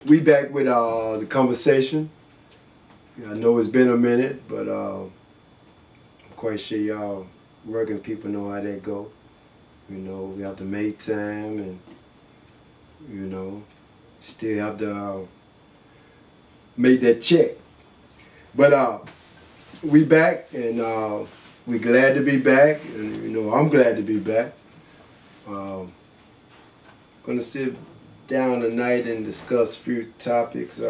We back with the conversation. I know it's been a minute, but I'm quite sure y'all working people know how that go. You know, we have to make time and, you know, still have to make that check. But we back and we glad to be back, and you know, I'm glad to be back. Gonna sit down tonight and discuss a few topics,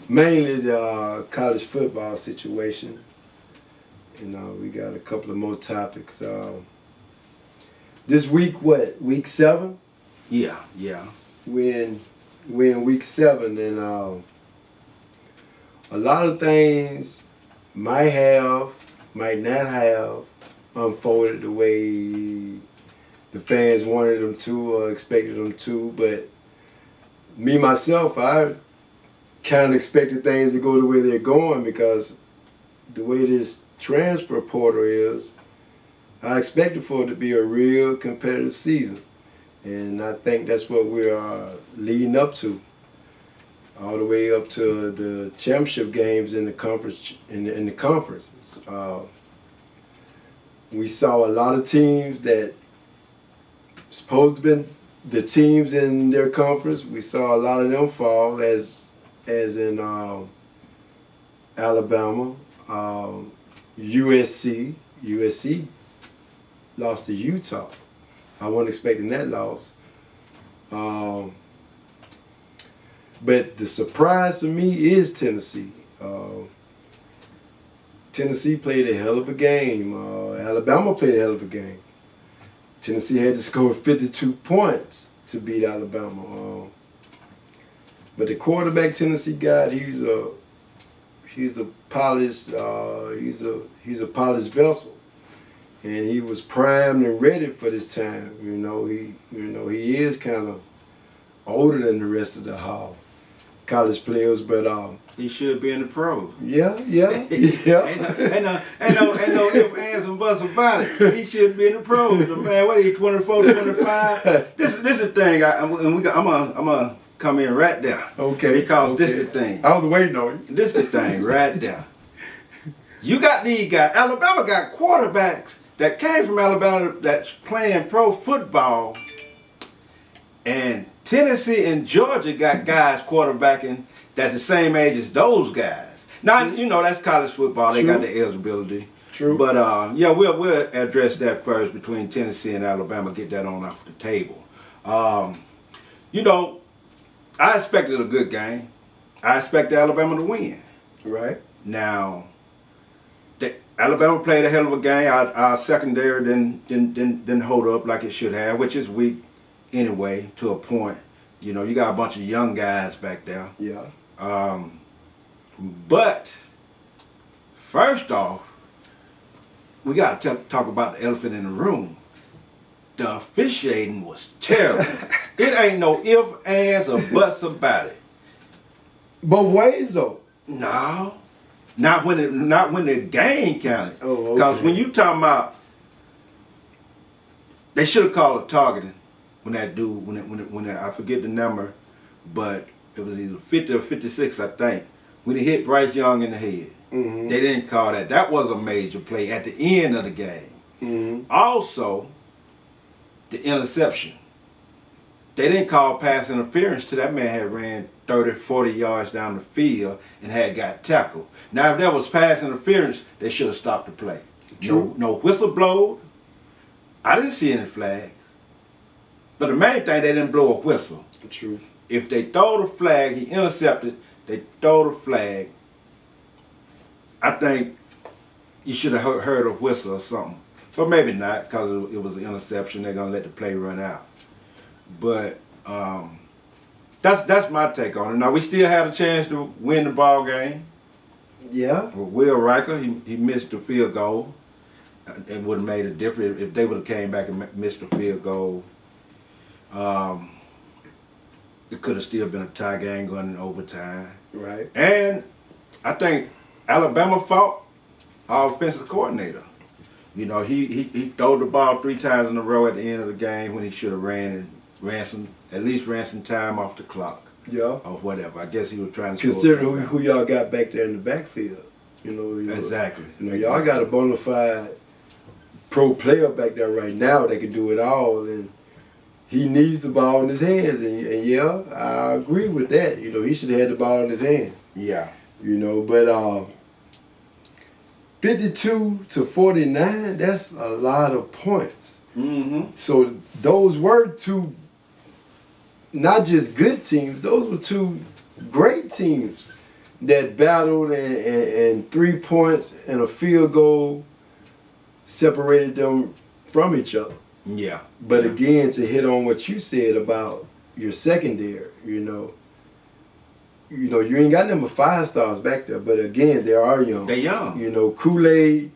mainly the college football situation. And we got a couple of more topics. This week, what, week 7? Yeah. We're in week 7, and a lot of things might not have unfolded the way the fans wanted them to or expected them to, but me, myself, I kind of expected things to go the way they're going, because the way this transfer portal is, I expected for it to be a real competitive season. And I think that's what we're leading up to, all the way up to the championship games in the conference, in the conferences. We saw a lot of teams that supposed to have been the teams in their conference. We saw a lot of them fall, as in Alabama, USC. USC lost to Utah. I wasn't expecting that loss. But the surprise to me is Tennessee. Tennessee played a hell of a game. Alabama played a hell of a game. Tennessee had to score 52 points to beat Alabama. But the quarterback Tennessee got, he's a polished he's a polished vessel, and he was primed and ready for this time. He is kind of older than the rest of the college players, but He should be in the pros. yeah. ain't no ifs, ands, and buts about it. He should be in the pros. Man, what are you, 24, 25? This is the thing. I'm gonna come in right there. Okay. Because this the thing. I was waiting on it. This the thing right there. You got these guys. Alabama got quarterbacks that came from Alabama that's playing pro football, and Tennessee and Georgia got guys quarterbacking that's the same age as those guys. Now, you know, that's college football. They got the eligibility. True. But, yeah, we'll address that first between Tennessee and Alabama, get that on off the table. You know, I expected a good game. I expected Alabama to win. Right. Now, Alabama played a hell of a game. Our secondary didn't hold up like it should have, which is weak anyway, to a point. You know, you got a bunch of young guys back there. Yeah. But first off, we got to talk about the elephant in the room. The officiating was terrible. It ain't no ifs, ands, or buts about it. Both ways though. No, not when the game counted. Oh, okay. Because when you talking about, they should have called a targeting when that dude, when I forget the number, but it was either 50 or 56, I think, when he hit Bryce Young in the head. Mm-hmm. They didn't call that. That was a major play at the end of the game. Mm-hmm. Also, the interception. They didn't call pass interference till that man had ran 30, 40 yards down the field and had got tackled. Now, if that was pass interference, they should have stopped the play. True. No whistle blowed. I didn't see any flags. But the main thing, they didn't blow a whistle. True. If they throw the flag, he intercepted, they throw the flag, I think you should have heard a whistle or something. But maybe not, because it was an interception. They're going to let the play run out. But that's my take on it. Now, we still had a chance to win the ball game. Yeah. With Will Riker, he missed the field goal. It would have made a difference if they would have came back and missed the field goal. It could have still been a tie game going in overtime. Right. And I think Alabama fought our offensive coordinator. You know, he threw the ball 3 times in a row at the end of the game when he should have ran some time off the clock. Yeah. or whatever. I guess he was trying to Considering who y'all got back there in the backfield. You know, exactly. Y'all got a bona fide pro player back there right now that can do it all, and he needs the ball in his hands. And yeah, I agree with that. You know, he should have had the ball in his hand. Yeah. You know, but 52-49, that's a lot of points. Mm-hmm. So those were two, not just good teams, those were two great teams that battled, and 3 points and a field goal separated them from each other. Yeah. But again, to hit on what you said about your secondary, you know, you ain't got number 5 stars back there, but again, they are young. They're young. You know, Kool-Aid's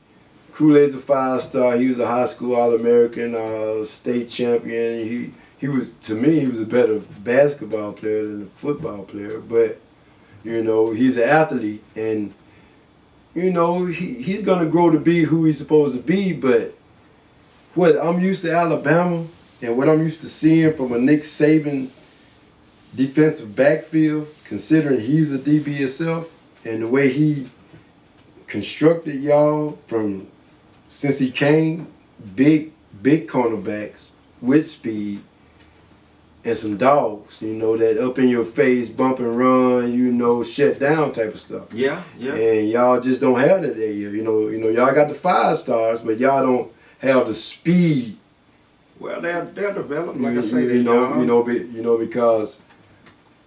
a 5-star. He was a high school All-American, state champion. He was, to me, he was a better basketball player than a football player. But, you know, he's an athlete, and, you know, he's going to grow to be who he's supposed to be. But what I'm used to Alabama and what I'm used to seeing from a Nick Saban defensive backfield, considering he's a DB himself, and the way he constructed y'all since he came, big cornerbacks with speed and some dogs, you know, that up in your face, bump and run, you know, shut down type of stuff. Yeah, yeah. And y'all just don't have that there. You know, y'all got the 5 stars, but y'all don't have the speed. Well, they're developed, like I say, they're young. You know, because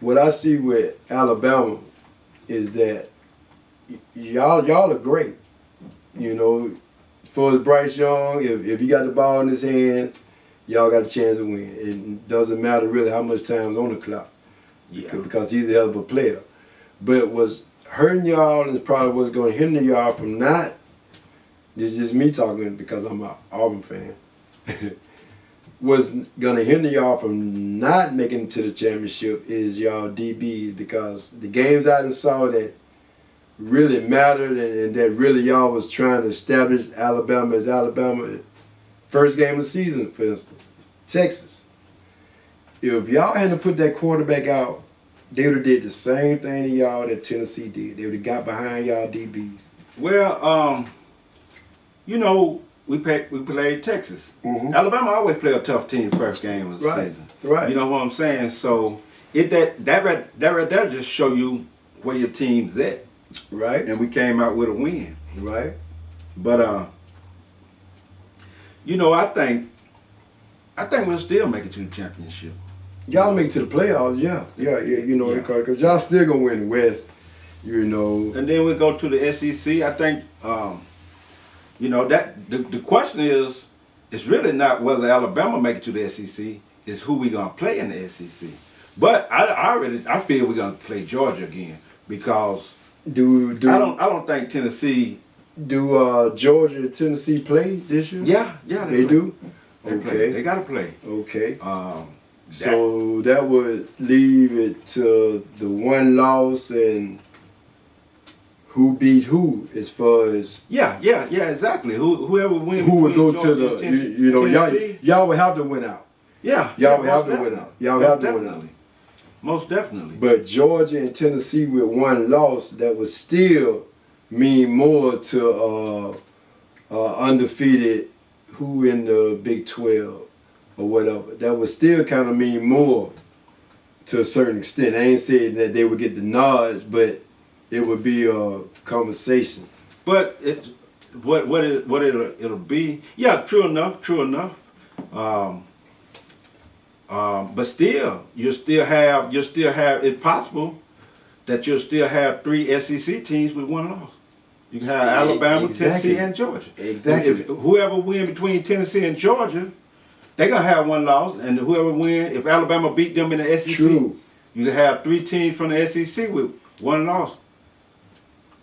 what I see with Alabama is that y'all are great. You know, for Bryce Young, if he got the ball in his hand, y'all got a chance to win. It doesn't matter really how much time's on the clock, because he's a hell of a player. But what's hurting y'all, and probably what's going to hinder y'all from not, it's just me talking because I'm an Auburn fan, what's going to hinder y'all from not making it to the championship is y'all DBs, because the games I done saw that really mattered and that really y'all was trying to establish Alabama as Alabama. First game of the season, for instance, Texas. If y'all hadn't put that quarterback out, they would have did the same thing to y'all that Tennessee did. They would have got behind y'all DBs. Well, you know, we played Texas. Mm-hmm. Alabama always play a tough team first game of the season. Right. You know what I'm saying? So that right there just show you where your team's at. Right. And we came out with a win. Right. But you know, I think we'll still make it to the championship. Y'all make it to the playoffs, yeah. You know, because y'all still gonna win the West, you know. And then we go to the SEC. I think, you know, that the question is, it's really not whether Alabama make it to the SEC. It's who we gonna play in the SEC. But I feel we're gonna play Georgia again, because I don't think Tennessee. Do Georgia and Tennessee play this year? Yeah, they do. They play. They gotta play. Okay. So that would leave it to the one loss and who beat who as far as exactly. Whoever wins. Who would go to the Tennessee, y'all would have to win out. Y'all would have to win out. Y'all would have to win out. Most definitely. But Georgia and Tennessee with one loss, that would still mean more to undefeated who in the Big 12 or whatever. That would still kind of mean more to a certain extent. I ain't saying that they would get the nods, but it would be a conversation. But it'll be, true enough. But still, you'll still have. It's possible that you'll still have 3 SEC teams with one loss. You can have Alabama, Tennessee, and Georgia. Exactly. If whoever win between Tennessee and Georgia, they're gonna have one loss, and whoever win, if Alabama beat them in the SEC, you can have 3 teams from the SEC with one loss.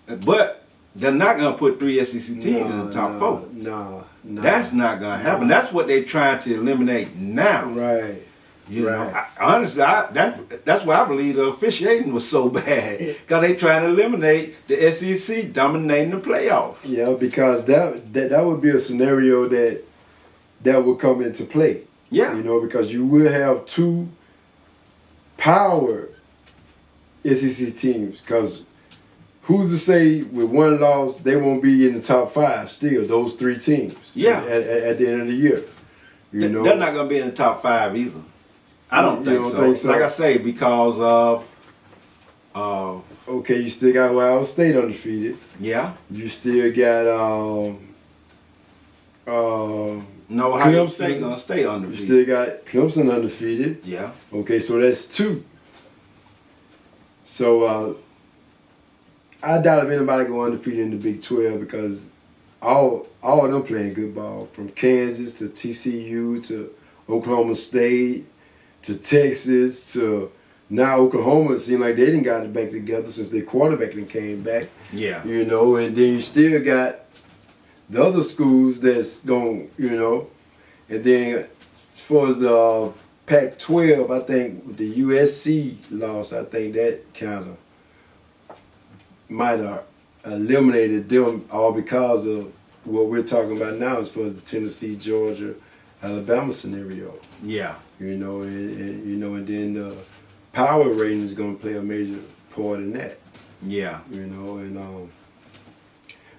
But they're not gonna put 3 SEC teams in the top 4. No. That's not gonna happen. That's what they're trying to eliminate now. Right. You know, honestly, that's why I believe the officiating was so bad, because they trying to eliminate the SEC dominating the playoffs. Yeah, because that would be a scenario that would come into play. Yeah. You know, because you will have 2 power SEC teams, because who's to say with one loss they won't be in the top 5 still? Those 3 teams. Yeah. At the end of the year, you know they're not going to be in the top 5 either. I don't think so. Like I say, because of. Okay, you still got Ohio State undefeated. Yeah. You still got no, Ohio State gonna stay undefeated. You still got Clemson undefeated. Yeah. Okay, so that's 2. So I doubt if anybody go undefeated in the Big 12 because all of them playing good ball, from Kansas to TCU to Oklahoma State to Texas to now Oklahoma. It seems like they didn't got it back together since their quarterback came back. Yeah. You know, and then you still got the other schools that's going, you know, and then as far as the Pac-12, I think with the USC loss, I think that kind of might have eliminated them all because of what we're talking about now as far as the Tennessee, Georgia, Alabama scenario. Yeah. You know, and then the power rating is going to play a major part in that. Yeah. You know, and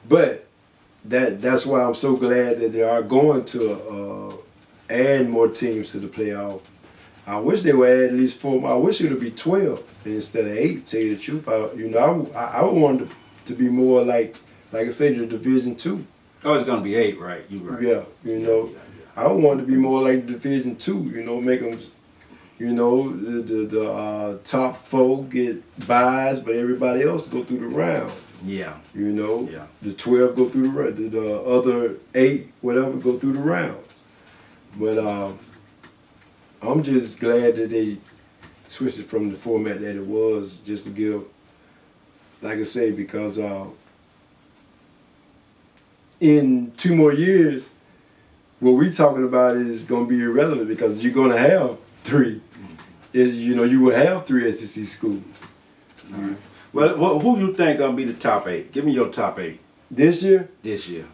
but that's why I'm so glad that they are going to add more teams to the playoff. I wish they would add at least 4 more. I wish it would be 12 instead of 8. To tell you the truth, I would want it to be more like I said, the Division 2. Oh, it's gonna be 8, right? You right. Yeah, you know, I would want it to be more like the Division 2. You know, make them, you know, the top 4 get buys, but everybody else go through the round. Yeah. You know, Yeah. the 12 go through the round, the other 8, whatever, go through the round. But I'm just glad that they switched it from the format that it was, just to give, like I say, because in 2 more years, what we talking about is going to be irrelevant because you're going to have 3. You will have 3 SEC schools. Right. Well, who you think gonna be the top 8? Give me your top 8 this year. This year.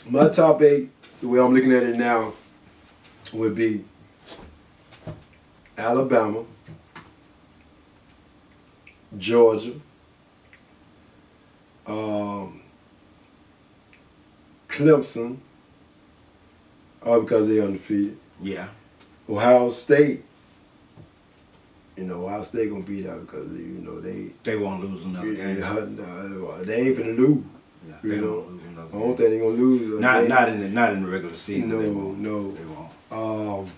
My top 8, the way I'm looking at it now, would be Alabama, Georgia, Clemson, all because they're undefeated. Yeah. Ohio State. You know, Ohio State gonna beat out because they won't lose another game. They ain't finna lose. Yeah, you they know, won't lose another I don't think they gonna lose. Not in the regular season. No. They won't.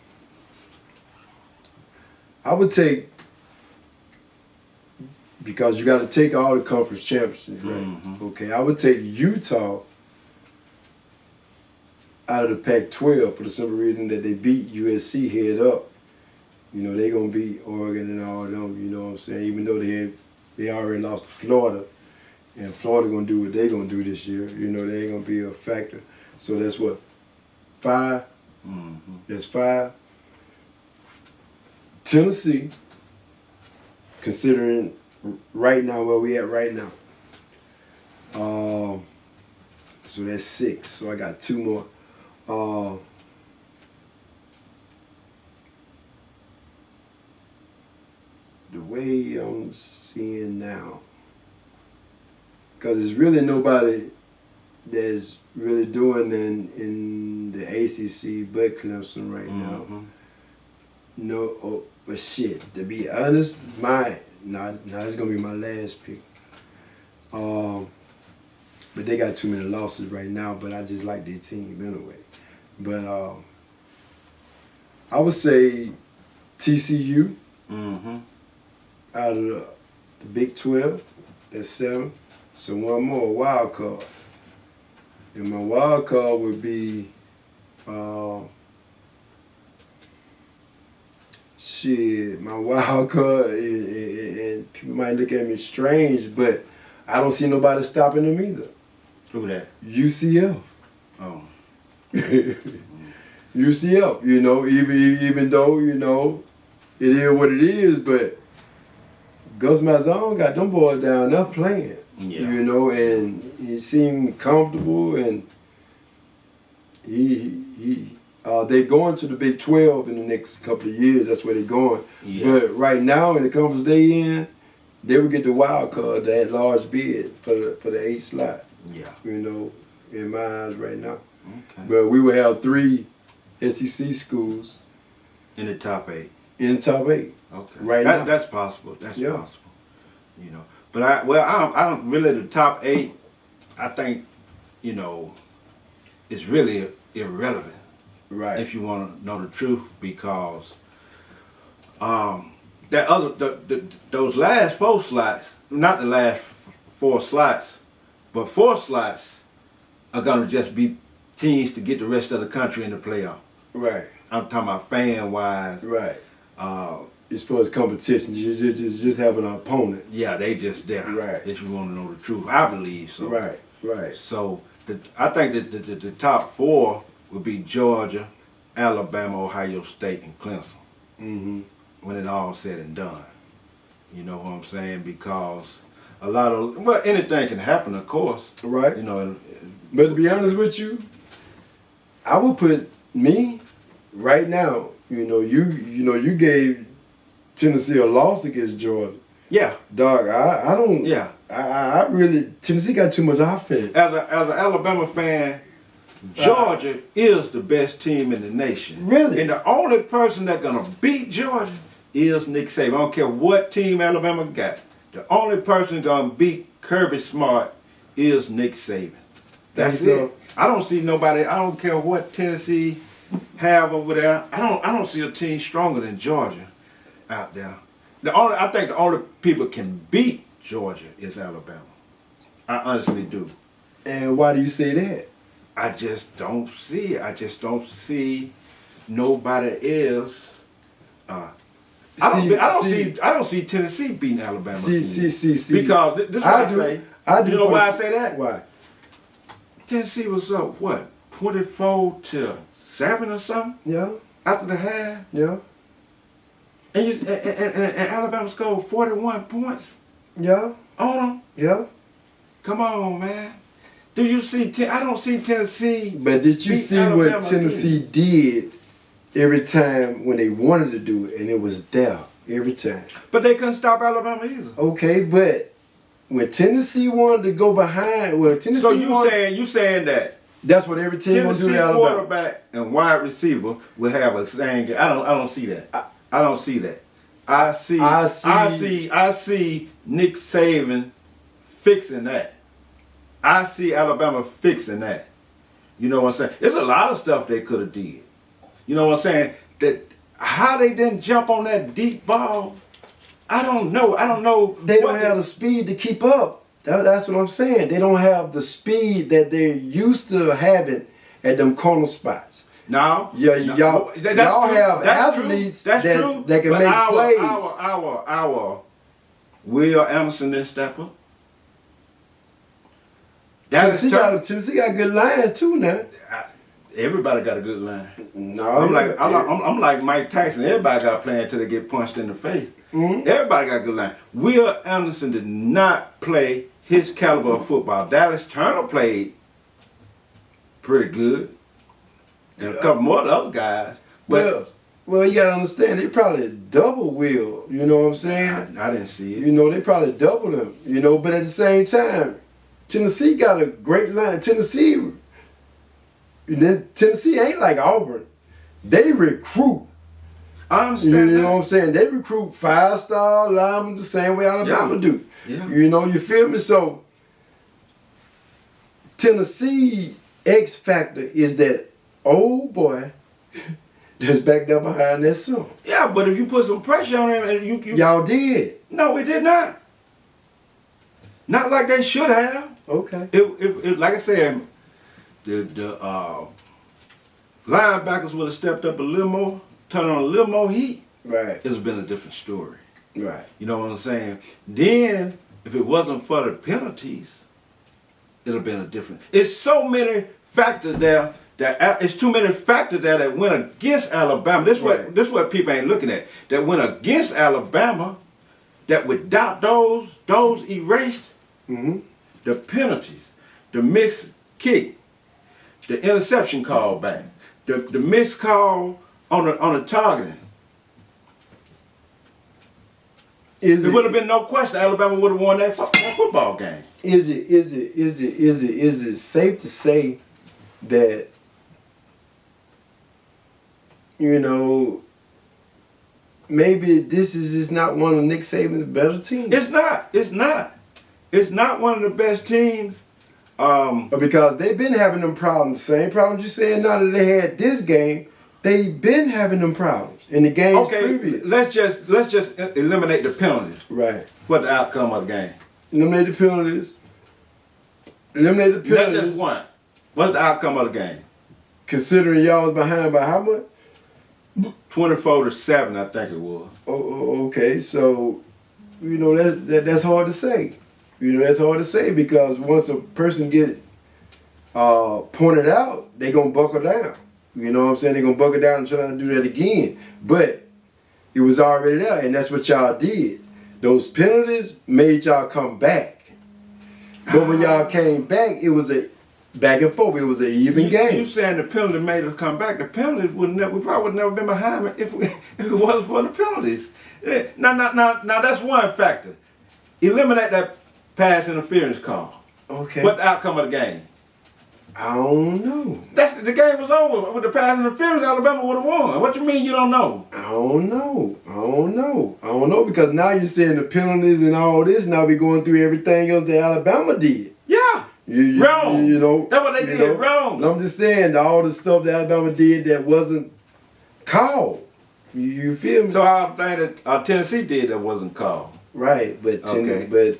I would take, because you got to take all the conference championships, right? Mm-hmm. Okay, I would take Utah out of the Pac-12 for the simple reason that they beat USC head up. You know, they gonna beat Oregon and all them. You know what I'm saying? Even though they already lost to Florida, and Florida gonna do what they gonna do this year. You know, they ain't gonna be a factor. So that's what, 5. Mm-hmm. That's 5. Tennessee, considering right now where we at right now. So that's 6. So I got 2 more. The way I'm seeing now, because there's really nobody that's really doing in the ACC but Clemson right now. No, but shit, to be honest, it's gonna be my last pick. But they got too many losses right now, but I just like their team anyway. But I would say TCU out of the Big 12, that's 7. So one more, wild card. And my wild card would be my wild card, and people might look at me strange, but I don't see nobody stopping them either. Who that? UCF. Oh. UCF, you know, even though, you know, it is what it is, but Gus Malzahn got them boys down there playing. Yeah. You know, and he seemed comfortable, and he They going to the Big 12 in the next couple of years. That's where they're going. Yeah. But right now, in the conference they in, they would get the wild card, that large bid for the 8th slot. Yeah. You know, in my eyes right now. Okay. But we will have 3 SEC schools In the top 8. in the top 8. Okay. Right now. That's possible. That's Yeah. possible. You know. But I don't really the top 8. I think, you know, it's really irrelevant. Right. If you want to know the truth, because that other those last 4 slots, not the last 4 slots, but 4 slots are gonna just be teams to get the rest of the country in the playoff. Right. I'm talking about fan wise. Right. As far as competition, just having an opponent. Yeah, they just there. Right. If you want to know the truth, I believe so. Right. Right. So I think that the top 4 would be Georgia, Alabama, Ohio State, and Clemson. Mm-hmm. When it's all said and done. You know what I'm saying? Because anything can happen, of course. Right. You know. But to be honest with you, I would put me right now. You know, you gave Tennessee a loss against Georgia. Yeah. Dog, I don't. Yeah. I really Tennessee got too much offense. As an Alabama fan, Georgia is the best team in the nation. Really? And the only person that's gonna beat Georgia is Nick Saban. I don't care what team Alabama got. The only person gonna beat Kirby Smart is Nick Saban. That's Think so? it. I don't see nobody. I don't care what Tennessee have over there. I don't see a team stronger than Georgia out there. I think the only people can beat Georgia is Alabama. I honestly do. And why do you say that? I just don't see it. I just don't see nobody else. I don't see Tennessee beating Alabama. See. Because this is what I say. I do. You know why I say that? Why? Tennessee was up, what, 24-7 or something Yeah. after the half? Yeah. And Alabama scored 41 points Yeah. on them? Yeah. Come on, man. Do you see? I don't see Tennessee. But did you beat see Alabama what Tennessee did every time when they wanted to do it, and it was there every time? But they couldn't stop Alabama either. Okay, but when Tennessee wanted to go behind, Tennessee. So you saying that that's what every team gonna do Tennessee to Alabama. quarterback and wide receiver will have a same game? I don't see that. I don't see that. I see Nick Saban fixing that. I see Alabama fixing that. You know what I'm saying? There's a lot of stuff they could have did. You know what I'm saying? That how they didn't jump on that deep ball, I don't know. They don't have the speed to keep up. That's what I'm saying. They don't have the speed that they're used to having at them corner spots. No. Yeah, y'all have athletes that can make plays. Our Will Anderson didn't step up. Tennessee got a good line too now. Everybody got a good line. No, I'm like Mike Tyson. Everybody got a plan until they get punched in the face. Mm-hmm. Everybody got a good line. Will Anderson did not play his caliber of football. Dallas Turner played pretty good, and a couple more of the other guys. But well, you gotta understand they probably double Will. You know what I'm saying? I didn't see it. You know they probably double him. You know, but at the same time, Tennessee got a great line. Tennessee ain't like Auburn. They recruit. I understand. You know what I'm saying? They recruit 5-star linemen the same way Alabama do. Yeah. You know, you feel me? So Tennessee X factor is that old boy that's backed up behind that son. Yeah, but if you put some pressure on him, and you y'all did. No, we did not. Not like they should have. Okay. It like I said, the linebackers would have stepped up a little more, turned on a little more heat. Right. It's been a different story. Right. You know what I'm saying? Then, if it wasn't for the penalties, it'd have been a different. It's so many factors there it's too many factors there that went against Alabama. This what people ain't looking at. That went against Alabama. That without those erased. Mm-hmm. The penalties, the mixed kick, the interception call back, the missed call on the targeting. It would have been no question Alabama would have won that football game. Is it safe to say that, you know, maybe this is just not one of Nick Saban's better teams? It's not. It's not one of the best teams. Because they've been having them problems. The same problems you're saying now that they had this game, they've been having them problems in the games previous. Let's just eliminate the penalties. Right. What the outcome of the game? Eliminate the penalties. That's just one. What's the outcome of the game? Considering y'all was behind by how much? 24-7, I think it was. Okay, so you know that's hard to say. You know, that's hard to say because once a person get pointed out, they gonna buckle down. You know what I'm saying? They gonna buckle down and try to do that again. But it was already there, and that's what y'all did. Those penalties made y'all come back. But when y'all came back, it was a back and forth. It was an even game. You saying the penalty made us come back? The penalties we probably would never been behind if it wasn't for the penalties. Now that's one factor. Eliminate that pass interference call. Okay. What the outcome of the game? I don't know. The game was over. With the pass interference, Alabama would have won. What you mean you don't know? I don't know because now you're saying the penalties and all this. Now we going through everything else that Alabama did. Yeah. Wrong. You know. That's what they did. Wrong. I'm just saying all the stuff that Alabama did that wasn't called. You feel me? So I think that Tennessee did that wasn't called. Right, but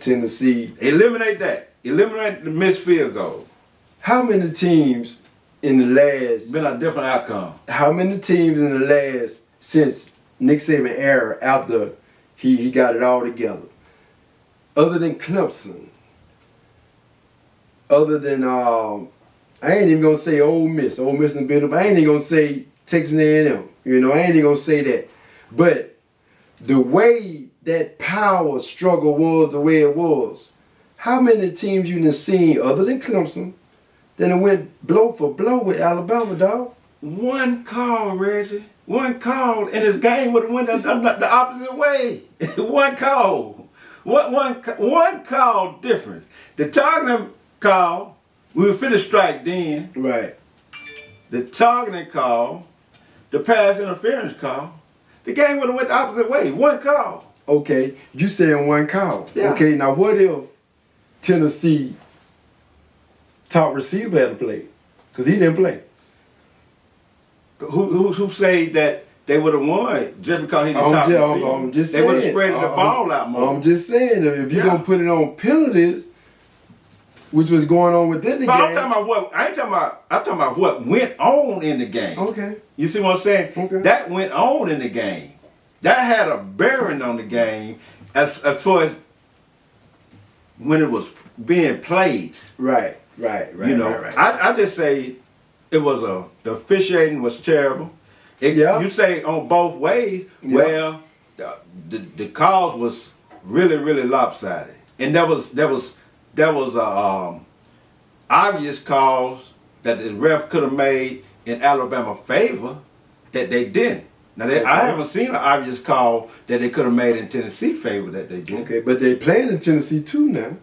Tennessee. Eliminate that. Eliminate the missed field goal. How many teams in the last... Been a different outcome. How many teams in the last, since Nick Saban era, after he got it all together, other than Clemson, other than, I ain't even going to say Ole Miss and been, I ain't even going to say Texas A&M, you know, I ain't even going to say that. But the way that power struggle was the way it was, how many teams you done seen other than Clemson that it went blow for blow with Alabama, dog? One call, Reggie. One call, and his game would have went the opposite way. One call. One call difference. The targeting call, we were finna strike then. Right. The targeting call, the pass interference call, the game would have went the opposite way. One call. Okay, you saying one call. Yeah. Okay, now what if Tennessee top receiver had to play? Because he didn't play. Who say that they would have won just because he the top receiver? I'm just saying. They would have spread the ball out more. I'm just saying, if you're going to put it on penalties, which was going on within the game. I'm talking about what went on in the game. Okay. You see what I'm saying? Okay. That went on in the game. That had a bearing on the game as far as when it was being played. Right. You know, right. I just say it was the officiating was terrible. You say on both ways. Yeah. Well, the calls was really, really lopsided, and there was obvious calls that the ref could have made in Alabama favor that they didn't. Now, I haven't seen an obvious call that they could have made in Tennessee favor that they did. Okay, but they playing in Tennessee too now.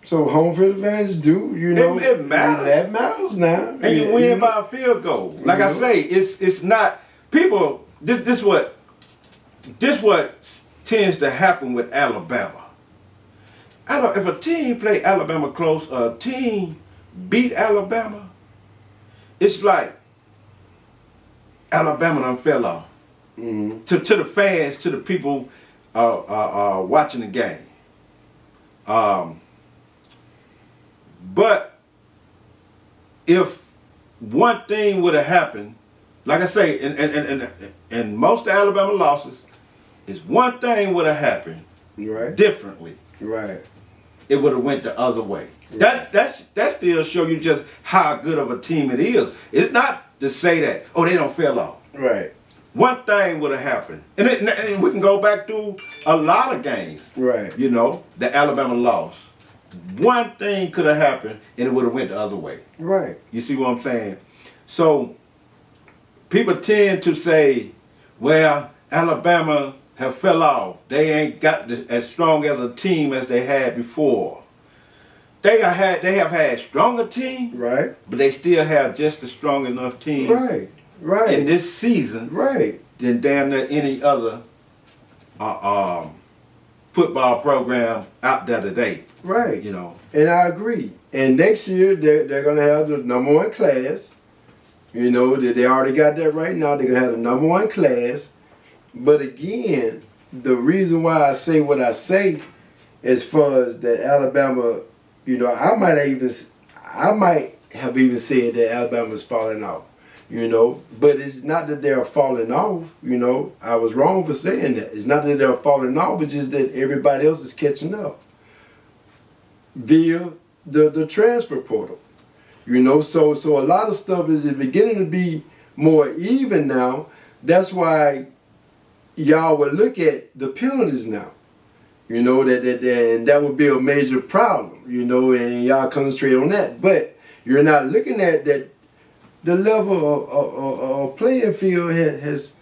So home field advantage you know. It matters. That matters now. And you win by a field goal. Like I say, it's not people. This what tends to happen with Alabama. If a team play Alabama close, a team beat Alabama, it's like Alabama done fell off. Mm-hmm. To the fans, to the people watching the game. But if one thing would have happened, like I say, and most of Alabama losses, is one thing would have happened differently. Right. It would have went the other way. Right. That still show you just how good of a team it is. It's not to say that, they don't fell off. Right. One thing would have happened. And we can go back through a lot of games. Right. You know, that Alabama lost. One thing could have happened and it would have went the other way. Right. You see what I'm saying? So people tend to say, well, Alabama have fell off. They ain't got as strong as a team as they had before. They have had stronger team, Right. but they still have just a strong enough team Right. in this season Right. than damn near any other football program out there today. Right. You know. And I agree. And next year they're gonna have the number one class. You know, they already got that right now. They're gonna have the number one class. But again, the reason why I say what I say, as far as that Alabama, you know, I might have even said that Alabama's falling off. You know, but it's not that they're falling off. You know, I was wrong for saying that. It's not that they're falling off. It's just that everybody else is catching up via the transfer portal. You know, so a lot of stuff is beginning to be more even now. That's why y'all would look at the penalties now. You know, and that would be a major problem, you know, and y'all concentrate on that. But you're not looking at that the level of playing field has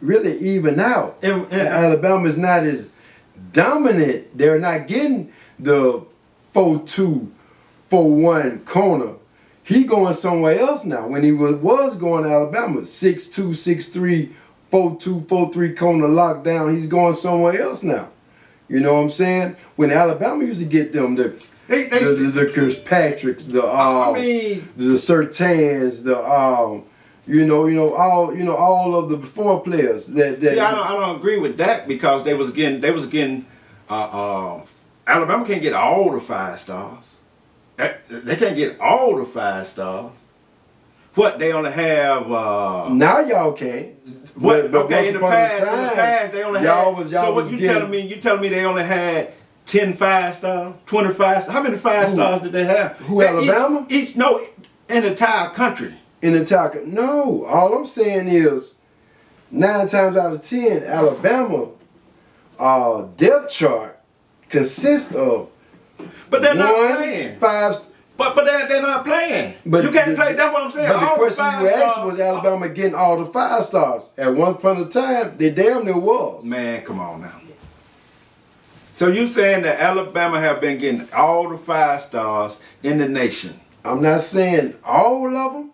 really evened out. And Alabama's not as dominant. They're not getting the 4-2, 4-1 corner. He going somewhere else now. When he was going to Alabama, 6-2, 6-3, 4-2, 4-3 corner lockdown, he's going somewhere else now. You know what I'm saying? When Alabama used to get them, the Kirkpatricks, the Surtains, all of the before players. That see, I don't agree with that because they was getting Alabama can't get all the 5 stars. They can't get all the 5 stars. What they only have? Now y'all can. What? But okay, in the past they only had. So what you telling me? You telling me they only had 10 5-star, 20 5-star? How many 5-stars did they have? Who, Alabama? No, in the entire country. In the entire no. All I'm saying is 9 times out of 10, Alabama depth chart consists of but they're not playing 5. But they're not playing. But you can't play. That's what I'm saying. But the question you asked was Alabama getting all the 5 stars. At one point in time, they damn near was. Man, come on now. So you saying that Alabama have been getting all the 5 stars in the nation? I'm not saying all of them,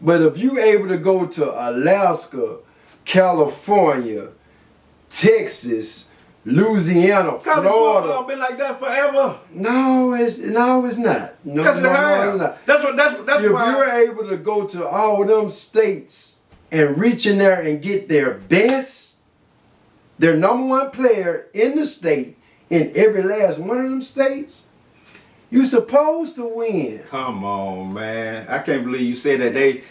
but if you able to go to Alaska, California, Texas, Louisiana, Florida. It's been like that forever. No, it's not. No, yes, it's not. That's if why you're able to go to all them states and reach in there and get their best, their number one player in the state in every last one of them states, you supposed to win. Come on, man. I can't believe you say that they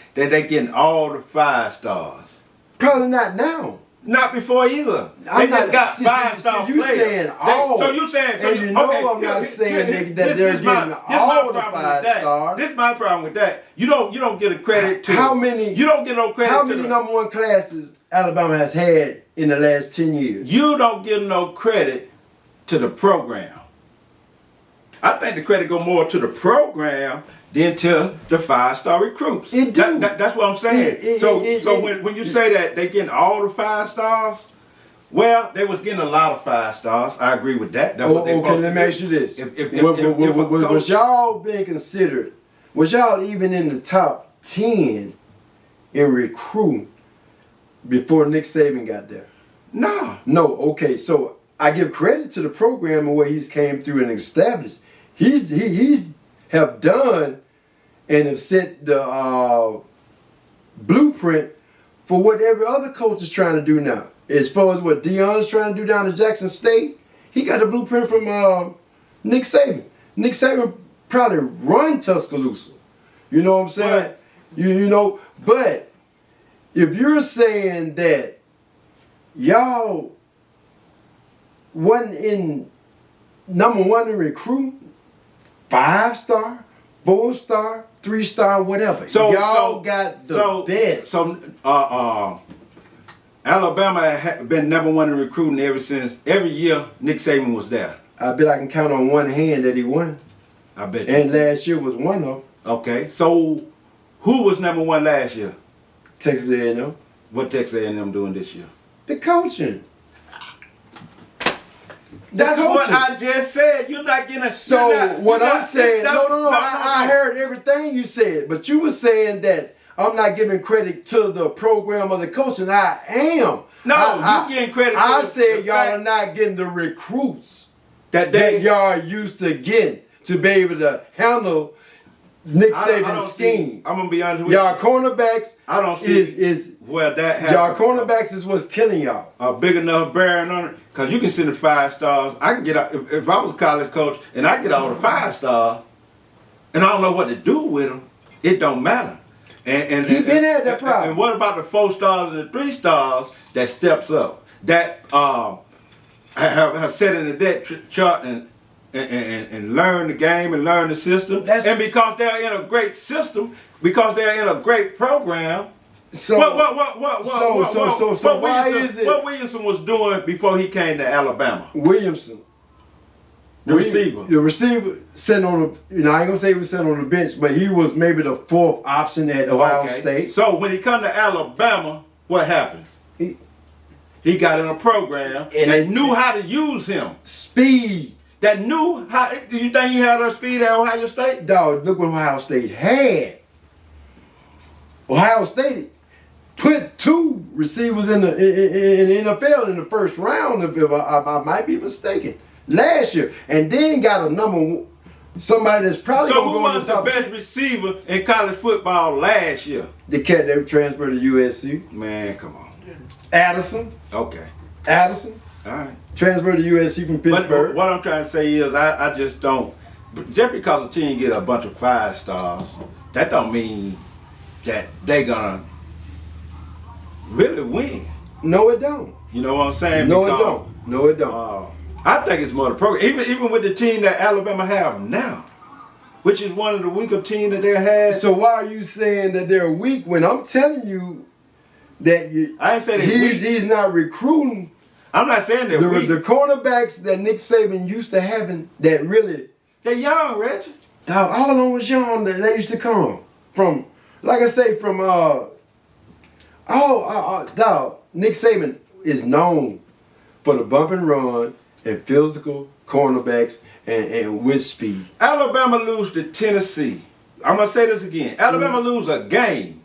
getting all the 5 stars. Probably not now. Not before either. They just got 5-star players. Saying all. So you saying? So and you know okay, I'm not saying that they're getting all the 5 stars. This is my problem with that. You don't get a credit to how many. You don't get no credit. How many number one classes Alabama has had in the last 10 years? You don't give no credit to the program. I think the credit go more to the program than to the 5-star recruits. It do. That's what I'm saying. So when you say that they getting all the 5 stars, well, they was getting a lot of 5 stars. I agree with that. Okay, let me ask you this. Was y'all being considered, was y'all even in the top 10 in recruiting before Nick Saban got there? No. No, okay, so I give credit to the program and where he's came through and established. He's have done and have set the blueprint for what every other coach is trying to do now. As far as what Deion's trying to do down at Jackson State, he got the blueprint from Nick Saban. Nick Saban probably run Tuscaloosa. You know what I'm saying? You know, but if you're saying that y'all wasn't in number one in recruiting, 5-star, 4-star, 3-star, whatever. So y'all got the best. So Alabama had been number one in recruiting ever since. Every year Nick Saban was there. I bet I can count on one hand that he won. I bet you. And last year was one of them. Okay, so who was number one last year? Texas A&M. What Texas A&M doing this year? The coaching. That's what I just said. You're not getting a. So I'm saying, no. I heard everything you said, but you were saying that I'm not giving credit to the program or the coaching. I am. No, you getting credit. I said y'all are not getting the recruits that y'all are used to getting to be able to handle Nick Saban's scheme. I'm gonna be honest with y'all. Cornerbacks. I don't see is where that happens. Y'all cornerbacks is what's killing y'all. A big enough bearing on it, cause you can send the 5 stars. I can get out if I was a college coach and I get all the 5 stars, and I don't know what to do with them. It don't matter. And he been at that problem. And what about the 4 stars and the 3 stars that steps up? That have set in the depth chart and learn the game and learn the system. And because they're in a great system, because they're in a great program. So why is it? What Williamson was doing before he came to Alabama? Williamson. The receiver. The receiver sitting on the, I ain't gonna say he was sitting on the bench, but he was maybe the 4th option at Ohio State. So when he come to Alabama, what happens? He got in a program and they knew how to use him. Speed. That knew how. Do you think he had a speed at Ohio State? Dog, look what Ohio State had. Ohio State put 2 receivers in the NFL in the first round, if I might be mistaken, last year, and then got a somebody that's probably so going to who go was the best receiver in college football last year? The cat that transferred to USC. Man, come on. Addison. Okay. Addison. All right. Transferred to USC from Pittsburgh. But what I'm trying to say is I just don't. Just because a team get a bunch of 5 stars, that don't mean that they gonna really win. No, it don't. You know what I'm saying? No, it don't. No, it don't. I think it's more the program. Even with the team that Alabama have now, which is one of the weaker teams that they had. So why are you saying that they're weak when I'm telling you that I ain't saying he's not recruiting? I'm not saying they're weak. The cornerbacks that Nick Saban used to having that really. They're young, Reggie. Dog, all of them was young. They used to come from, like I say, from dog. Nick Saban is known for the bump and run and physical cornerbacks and with speed. Alabama lose to Tennessee. I'm gonna say this again. Alabama lose a game,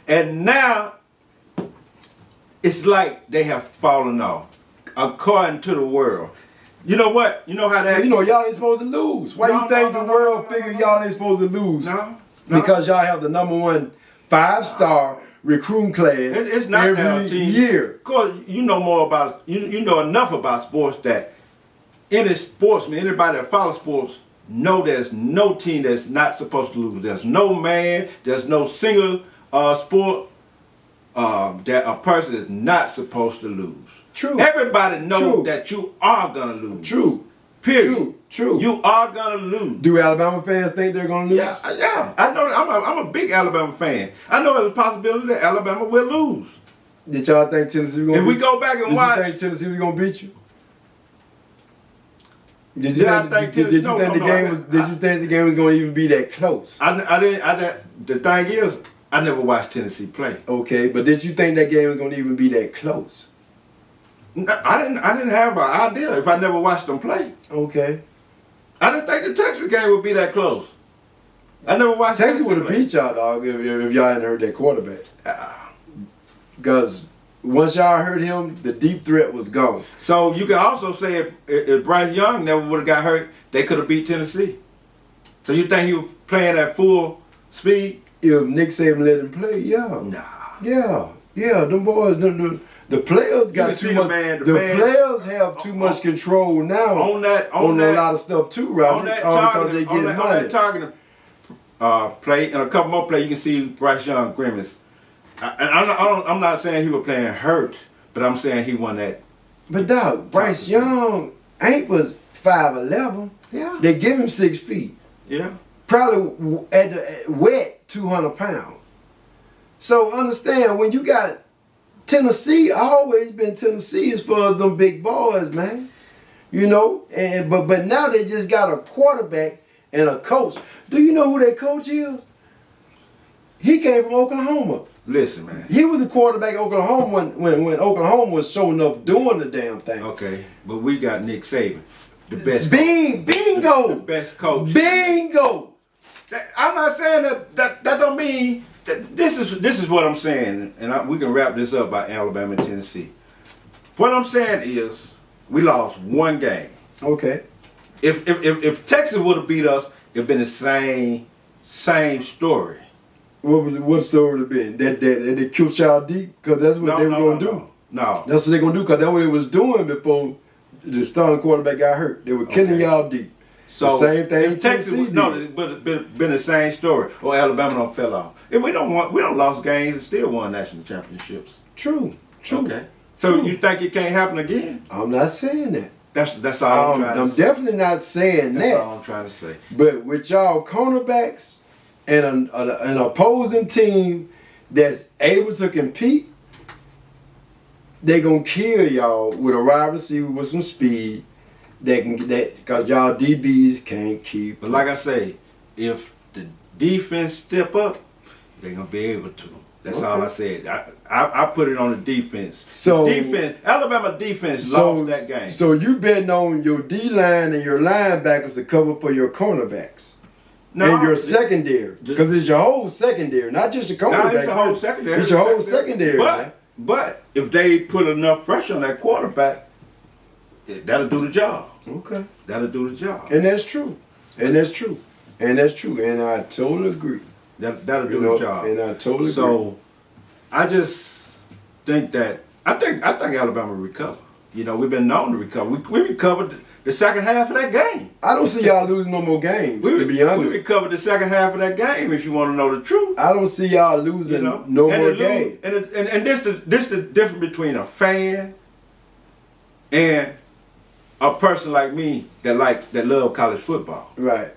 and now it's like they have fallen off, according to the world. You know what? You know how that. You know y'all ain't supposed to lose. Why you think the world figure y'all ain't supposed to lose? No. Because y'all have the #1 5-star recruiting class it's not every year. Of course, you know more about you know enough about sports that any sportsman, anybody that follows sports, know there's no team that's not supposed to lose. There's no man, there's no single sport that a person is not supposed to lose. True. Everybody knows that you are gonna lose. True. Period. True. You are gonna lose. Do Alabama fans think they're gonna lose? Yeah. I know. I'm a big Alabama fan. I know there's a possibility that Alabama will lose. Did y'all think Tennessee was gonna beat you? If we go back and watch, did you think Tennessee was gonna beat you? Did you think the game was gonna even be that close? I didn't. The thing is, I never watched Tennessee play. Okay, but did you think that game was gonna even be that close? I didn't have an idea if I never watched them play. Okay. I didn't think the Texas game would be that close. I never watched Texas would have beat y'all, dog, if y'all hadn't heard that quarterback. Because once y'all heard him, the deep threat was gone. So you can also say if Bryce Young never would have got hurt, they could have beat Tennessee. So you think he was playing at full speed? If Nick Saban let him play, yeah. Nah. Yeah. Them boys, the players got too much. Players have too much control now on a lot of stuff too, right? On that targeting play and a couple more plays, you can see Bryce Young grimace. I'm not saying he was playing hurt, but I'm saying he won that. But dog, Bryce Young was 5'11". Yeah. They give him 6 feet. Yeah. Probably at wet 200 pounds. So understand when you got Tennessee, always been Tennessee as far as them big boys, man. You know, and but now they just got a quarterback and a coach. Do you know who their coach is? He came from Oklahoma. Listen, man. He was the quarterback at Oklahoma when Oklahoma was showing up doing the damn thing. Okay, but we got Nick Saban, the best. Bingo. The best coach. Bingo. I'm not saying that don't mean that this is what I'm saying, and we can wrap this up by Alabama and Tennessee. What I'm saying is we lost one game. Okay. If Texas would have beat us, it'd been the same story. What story would have been? That they killed y'all deep? Because that's what they were going to do. No. That's what they're going to do because that's what they was doing before the starting quarterback got hurt. They were killing y'all deep. So the same thing if Texas, but been the same story. Or Alabama don't fell off. If we don't lost games and still won national championships. True. Okay. So you think it can't happen again? I'm not saying that. That's all I'm trying to say. I'm definitely not saying that. That's all I'm trying to say. But with y'all cornerbacks and an opposing team that's able to compete, they gonna kill y'all with a wide receiver with some speed. Because y'all DBs can't keep. But like I say, if the defense step up, they're gonna be able to. That's all I said. I put it on the defense. So Alabama defense lost that game. So you betting on your D line and your linebackers to cover for your cornerbacks. And your secondary. Because it's your whole secondary, not just your cornerback. It's your whole secondary. It's your whole secondary. But if they put enough pressure on that quarterback, that'll do the job. Okay. That'll do the job. And that's true. And I totally agree. That'll do the job. And I totally agree. So I just think that I think Alabama will recover. You know, we've been known to recover. We recovered the second half of that game. I don't see y'all losing no more games, to be honest. We recovered the second half of that game, if you want to know the truth. I don't see y'all losing no more games. And this the difference between a fan and a person like me that love college football. Right.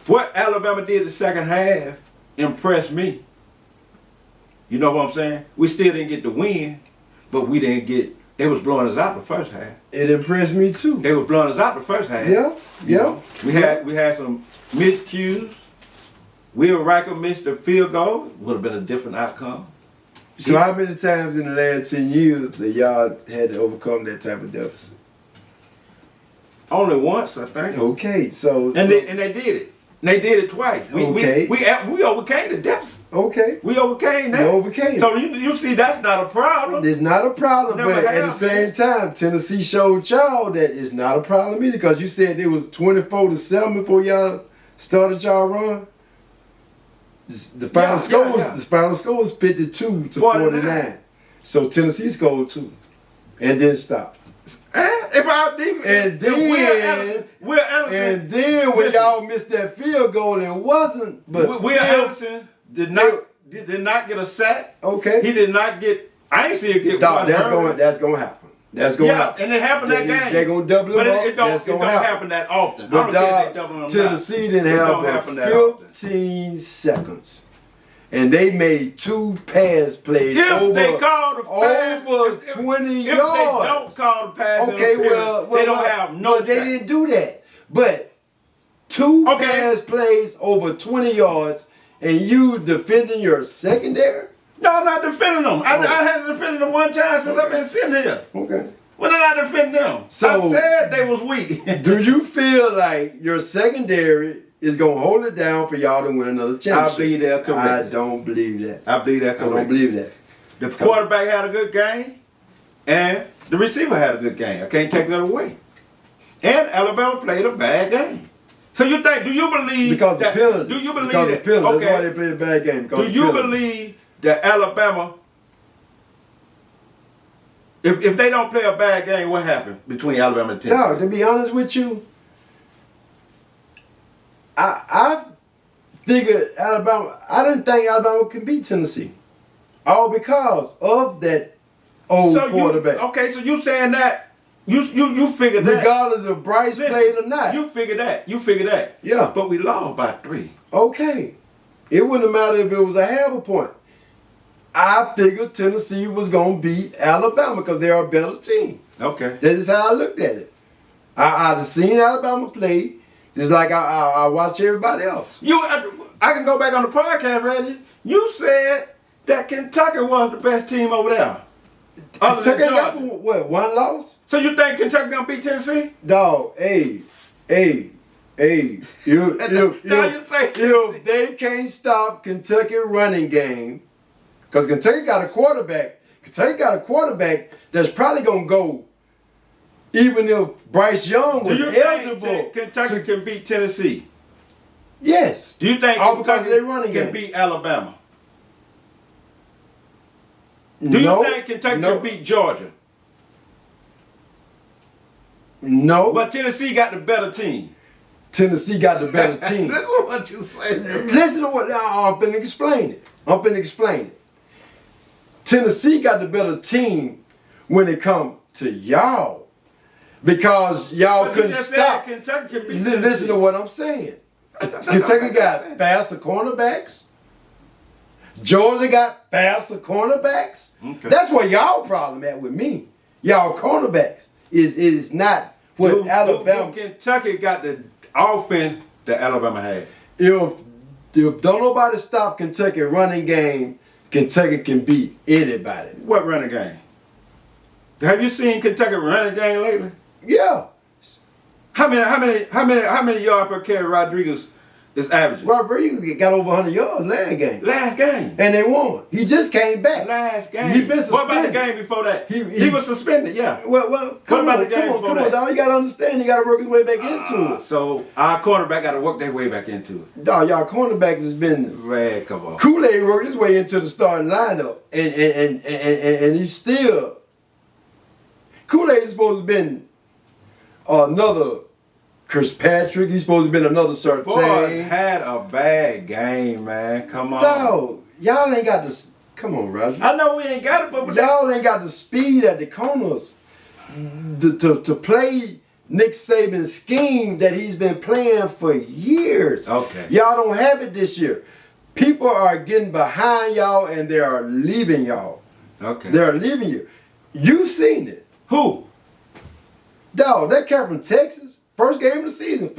What Alabama did the second half impressed me. You know what I'm saying? We still didn't get the win, but we didn't get. They was blowing us out the first half. It impressed me too. They was blowing us out the first half. Yeah. We had some miscues. Will Riker missed the field goal. Would have been a different outcome. So how many times in the last 10 years that y'all had to overcome that type of deficit? Only once, I think. Okay, so they did it. They did it twice. We overcame the deficit. Okay. We overcame that. You overcame. So you see, that's not a problem. It's not a problem, but at the same time, Tennessee showed y'all that it's not a problem either because you said it was 24-7 before y'all started y'all run. The final score was 52-49. So Tennessee scored 2 and then stopped. And then when y'all missed that field goal, it wasn't. But Will Anderson did not get a sack. Okay. He did not get. I ain't see it get one. That's gonna happen. That's gonna happen. And it happened that game. They're gonna double them up. It don't happen that often. But I don't Tennessee didn't have 15 seconds. And they made 2 pass plays over 20 yards. If they don't call the pass interference, they don't have no But they didn't do that. But 2 pass plays over 20 yards and you defending your secondary? No, I'm not defending them. I haven't defended them one time since I've been sitting here. Okay. When did I defend them? So, I said they was weak. Do you feel like your secondary is going to hold it down for y'all to win another championship? I believe they're correct. I don't believe that. I believe they're correct. I don't believe that. The quarterback had a good game, and the receiver had a good game. I can't take that away. And Alabama played a bad game. So do you believe because that? The penalty. Do you believe because that? The penalty. Okay. That's why they played a bad game. Do you believe that Alabama, if they don't play a bad game, what happened between Alabama and Tennessee? Dog, to be honest with you, I figured Alabama. I didn't think Alabama could beat Tennessee, all because of that old quarterback. So you saying that you figured that regardless of Bryce played or not. You figured that. Yeah. But we lost by 3. Okay. It wouldn't matter if it was a half a point. I figured Tennessee was gonna beat Alabama because they're a better team. Okay. That is how I looked at it. I'd seen Alabama play. Just like I watch everybody else. I can go back on the podcast, Reggie. You said that Kentucky was the best team over there. Kentucky got what, one loss? So you think Kentucky gonna beat Tennessee? Dog, hey. If they can't stop Kentucky running game, because Kentucky got a quarterback that's probably gonna go. Even if Bryce Young was eligible, do you think Kentucky can beat Tennessee? Yes. Do you think Kentucky can beat Alabama? Do you think Kentucky can beat Georgia? No. But Tennessee got the better team. Tennessee got the better team. Listen to what you say. Listen to what I'm finna explain it. Tennessee got the better team when it comes to y'all. Because y'all couldn't stop. Kentucky can beat Listen to what I'm saying. Kentucky got faster cornerbacks. Georgia got faster cornerbacks. Okay. That's where y'all problem at with me. Y'all cornerbacks is not what Alabama. Kentucky got the offense that Alabama had. If don't nobody stop Kentucky running game, Kentucky can beat anybody. What running game? Have you seen Kentucky running game lately? Yeah. How many yards per carry Rodriguez is averaging? Rodriguez got over 100 yards last game. And they won. He just came back. Last game. He been suspended. What about the game before that? He was suspended, yeah. Well, come on, dog. You gotta understand. He gotta work his way back into it. So our cornerback gotta work their way back into it. Dog, y'all cornerbacks has been. Man, come on. Kool-Aid worked his way into the starting lineup, and he's still. Kool-Aid is supposed to have been another Chris Patrick. He's supposed to have been another Sartain. Boys had a bad game, man. Come on. Dog, y'all ain't got this. Come on, Roger. I know we ain't got it, but y'all ain't got the speed at the corners to play Nick Saban's scheme that he's been playing for years. Okay. Y'all don't have it this year. People are getting behind y'all and they are leaving y'all. Okay. They're leaving you. You've seen it. Who? Dog, that cat from Texas, first game of the season,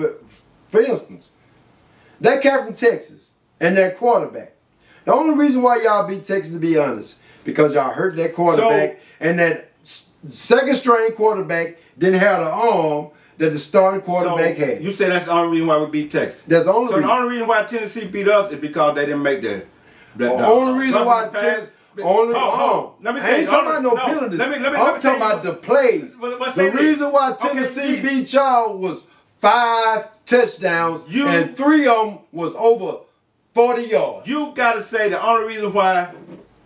for instance. That cat from Texas and that quarterback. The only reason why y'all beat Texas, to be honest, because y'all hurt that quarterback and that second string quarterback didn't have the arm that the starting quarterback had. You say that's the only reason why we beat Texas? That's the only reason. So the only reason why Tennessee beat us is because they didn't make the only reason why Tennessee. Let me say, I ain't talking about no penalties. I'm talking about the plays. The reason why Tennessee beat y'all was 5 touchdowns and 3 of them was over 40 yards. You gotta say the only reason why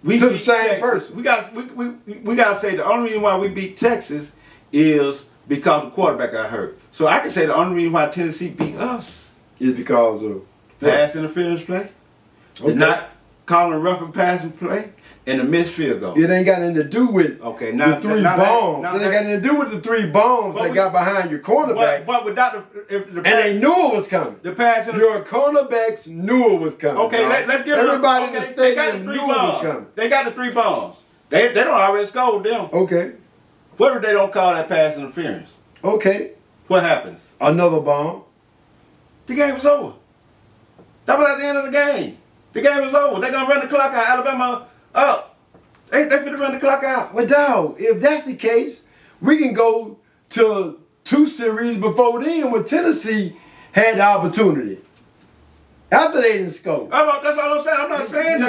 we to beat the same Texas, person. We gotta say the only reason why we beat Texas is because the quarterback got hurt. So I can say the only reason why Tennessee beat us is because of pass interference play, not calling roughing passing play, and the missed field goal. It ain't got anything to do with the 3 bombs. It ain't got anything to do with the 3 bombs that got behind your cornerbacks. But without the and they knew it was coming. The pass your cornerbacks knew it was coming. Okay, let's get everybody in the stadium knew it was coming. They got the 3 bombs. They don't already score them. Okay. What if they don't call that pass interference? Okay. What happens? Another bomb. The game was over. That was at the end of the game. The game was over. They're gonna run the clock out. Alabama up. They finna run the clock out. Well, dog, if that's the case, we can go to 2 series before then when Tennessee had the opportunity. After they didn't score. That's all I'm saying. I'm not saying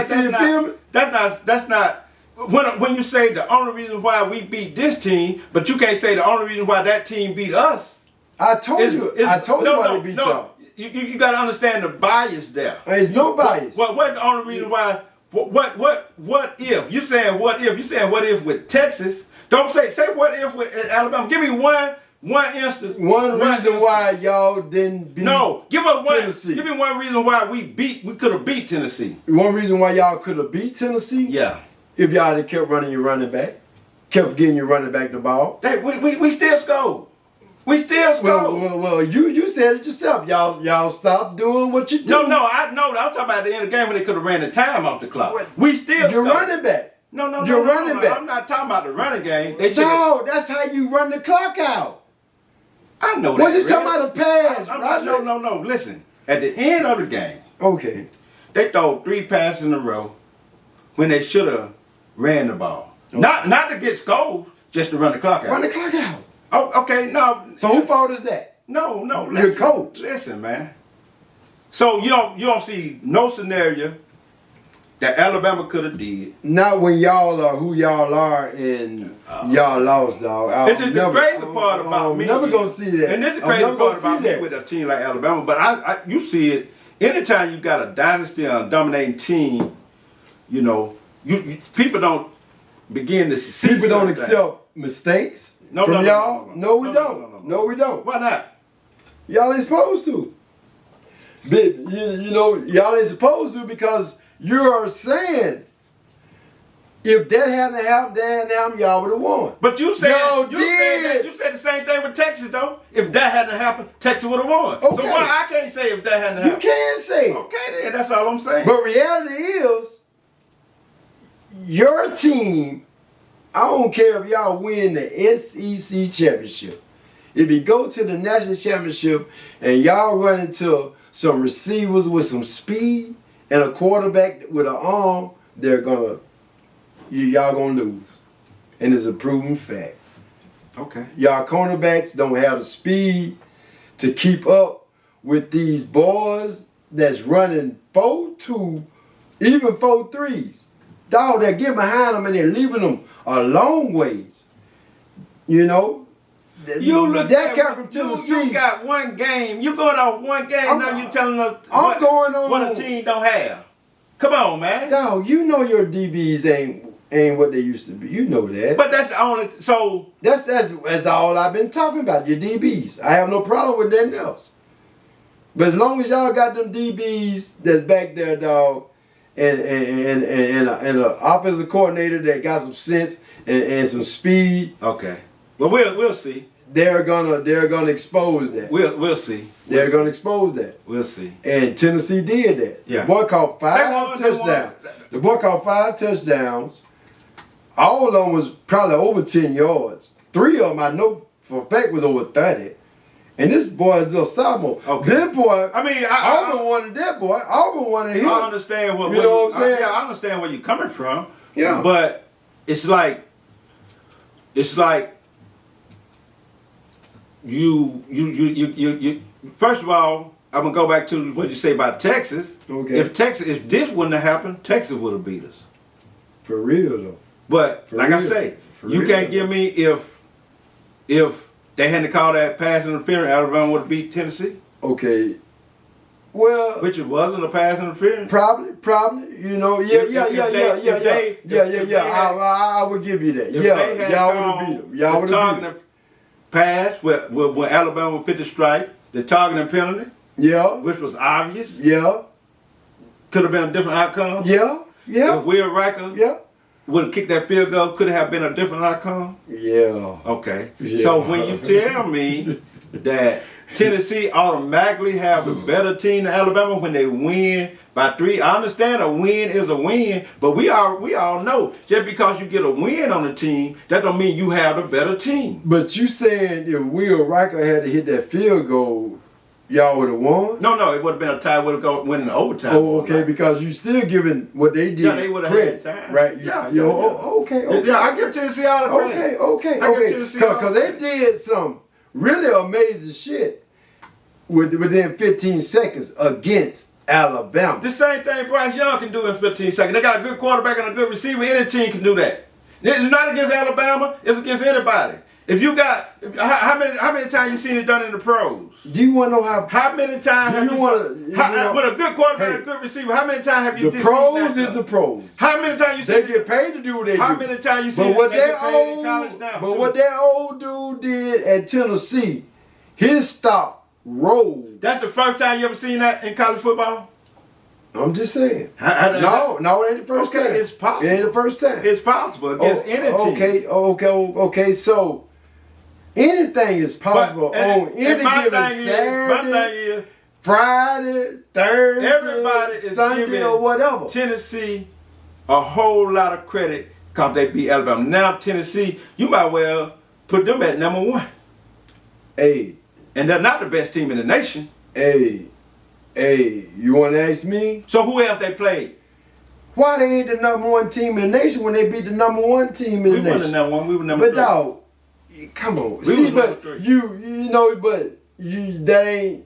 that's not. When you say the only reason why we beat this team, but you can't say the only reason why that team beat us. I told you why they beat y'all. You got to understand the bias there. There's no bias. What the only reason why? What if? You saying what if? You saying what if with Texas? Don't say what if with Alabama. Give me one instance. One reason why y'all didn't beat. No, give us one. Tennessee. Give me one reason why we could have beat Tennessee. One reason why y'all could have beat Tennessee? Yeah. If y'all had kept running your running back, kept getting your running back the ball. We still scored. We still scored. Well, you said it yourself. Y'all stopped doing what you do. No, I'm talking about the end of the game when they could have ran the time off the clock. We still You're scored. running back. No, You're running back. I'm not talking about the running game. No, that's how you run the clock out. I know that. What you talking about the pass, Roger? No. Listen, at the end of the game, Okay. they throw 3 passes in a row when they should have ran the ball. Okay. Not to get scored, just to run the clock out. Run the clock out. Oh, okay, no. So who fault is that? No. Your coach. Listen, man. So you don't see no scenario that Alabama could have did. Not when y'all are who y'all are and y'all lost, dog. It's the crazy part about me. I'm never gonna see that. And this is the crazy part about me with a team like Alabama. But you see it anytime you got a dynasty or a dominating team. You know, people don't begin to see. People don't accept mistakes from y'all. No, we don't. No, we don't. Why not? Y'all ain't supposed to. You know, y'all ain't supposed to because you're saying if that hadn't happened, y'all would have won. But you said you said the same thing with Texas though. If that hadn't happened, Texas would have won. Okay. So why I can't say if that hadn't happened? You can say it. Okay then, that's all I'm saying. But reality is, your team, I don't care if y'all win the SEC championship. If you go to the national championship and y'all run into some receivers with some speed and a quarterback with an arm, y'all gonna lose. And it's a proven fact. Okay. Y'all cornerbacks don't have the speed to keep up with these boys that's running 4.2, even 4.3s. Dog, they're getting behind them and they're leaving them a long ways. You know? You look that cat from Tennessee. You got one game. You going off one game. Now you telling us what a team don't have. Come on, man. Dog, you know your DBs ain't what they used to be. You know that. But that's the only. So that's all I've been talking about. Your DBs. I have no problem with nothing else. But as long as y'all got them DBs that's back there, dog, and an offensive coordinator that got some sense and some speed. Okay. Well, we'll see. They're gonna expose that. We'll see. They're gonna expose that. We'll see. And Tennessee did that. Yeah. The boy caught 5 touchdowns. The boy caught 5 touchdowns. All of them was probably over 10 yards. 3 of them I know for a fact was over 30. And this boy is a sophomore. Okay. This boy, Auburn wanted that boy. Auburn wanted him. I understand what I'm saying. I understand where you're coming from. Yeah. But it's like you first of all, I'm gonna go back to what you say about Texas. Okay. If this wouldn't have happened, Texas would have beat us. For real though. But I say, you can't give me if they hadn't called that pass interference, Alabama would have beat Tennessee. Okay. Well, which it wasn't a pass interference. Probably. You know, yeah. I would give you that. Y'all would have beat them. Y'all would have beat them. Pass when Alabama fit the strike, the targeting penalty. Yeah. Which was obvious. Yeah. Could have been a different outcome. Yeah. If Will Riker would have kicked that field goal, could it have been a different outcome? Yeah. Okay. Yeah. So when you tell me that Tennessee automatically have a better team than Alabama when they win by 3, I understand a win is a win, but we all know just because you get a win on the team, that don't mean you have a better team. But you saying if Will Riker had to hit that field goal, y'all would have won? No, it would have been a tie. Would have win in overtime. Oh, okay, because you still giving what they did. Yeah, they would have had time. Right? Okay. Yeah, I give Tennessee all the credit. Okay. Because they did some really amazing shit within 15 seconds against Alabama. The same thing Bryce Young can do in 15 seconds. They got a good quarterback and a good receiver. Any team can do that. It's not against Alabama. It's against anybody. If you got, how many times you seen it done in the pros? Do you want to know how many times have you with a good quarterback and a good receiver? How many times have you? The pros is the pros. How many times you see? They get paid to do what they do. How many times you see? But what that old dude did at Tennessee, his stop rolled. That's the first time you ever seen that in college football? I'm just saying. No, it ain't the first time. It's possible. It ain't the first time. It's possible against any team. Okay. So anything is possible on any given Saturday, Friday, Thursday, Sunday, or whatever. Tennessee a whole lot of credit because they beat Alabama. Now Tennessee, you might well put them at number 1. Hey, And they're not the best team in the nation. Hey, you want to ask me? So who else they played? Why they ain't the number one team in the nation when they beat the number one team in the nation? We wasn't number one. We were number but three. But dog, come on. We See, was number but three. you know, but you that ain't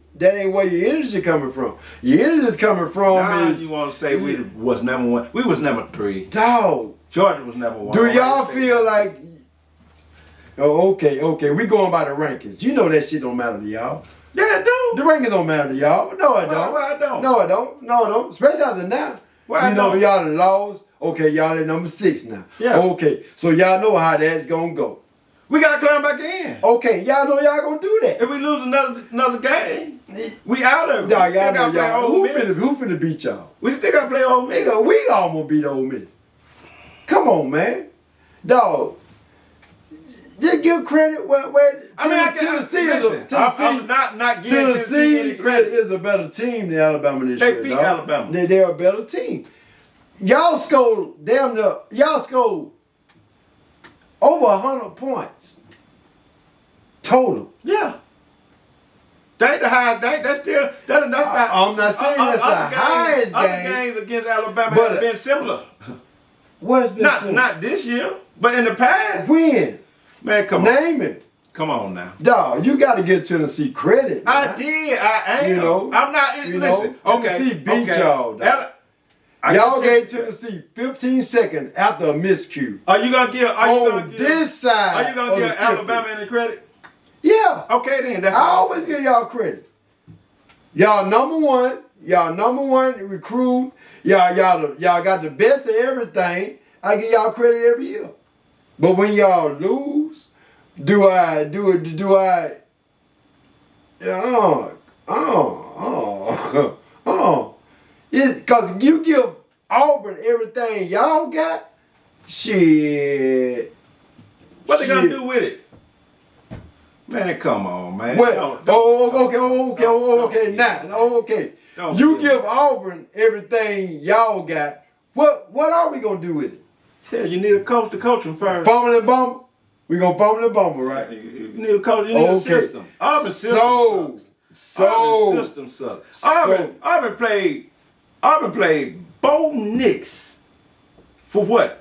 where your energy coming from. Your energy is coming from Now is you want to say we was number one? We was number three. Dog. Georgia was number one. Do y'all feel like? Oh, okay. We going by the rankings. You know that shit don't matter to y'all. Yeah, it do. The rankings don't matter to y'all. No, it don't. Why it don't? No, it don't. No, it don't. Especially after now. Why you know, don't? y'all done lost. Okay, y'all at number 6 now. Yeah. Okay, so y'all know how that's gonna go. We gotta climb back in. Okay, y'all know y'all gonna do that. If we lose another game, we out of it. Dog, We y'all still know gotta play y'all. Ole Miss. Who finna beat y'all? We still gotta play Ole Miss. Nigga, we almost beat Ole Miss. Come on, man. Dog. Just give credit where Tennessee is a Tennessee. I'm not giving Tennessee any credit. is a better team than Alabama this year. They beat dog. Alabama. They're a better team. Y'all scored over 100 points total. Yeah. That ain't the highest. That's still that's not. I'm not saying that's the highest Other game. games against Alabama But- have been simpler. What's been simple? Not this year, but in the past. When? Man, come on. Name it. Come on now. Dog, you got to give Tennessee credit. I man. did. I am. You know, I'm not. you Listen. know, Okay. Tennessee beat y'all, dog. I Y'all can gave take- Tennessee 15 seconds after a miscue. Are you gonna give? This side. Are you gonna of give the script. Alabama any credit? Yeah. Okay, then. That's I all. always give y'all credit. Y'all number one. Y'all number one recruit. Y'all got the best of everything. I give y'all credit every year. But when y'all lose, do I? Because you give Auburn everything y'all got, shit. What they gonna do with it? Man, come on, man. Well, okay. Don't You do give Auburn everything y'all got. What are we gonna do with it? Yeah, you need a coach to coach them first. Fumble and bumble? We gonna fumble and bumble, right? You need a coach. You need a system. Auburn system So Auburn system sucks. Auburn played Bo Nix for what?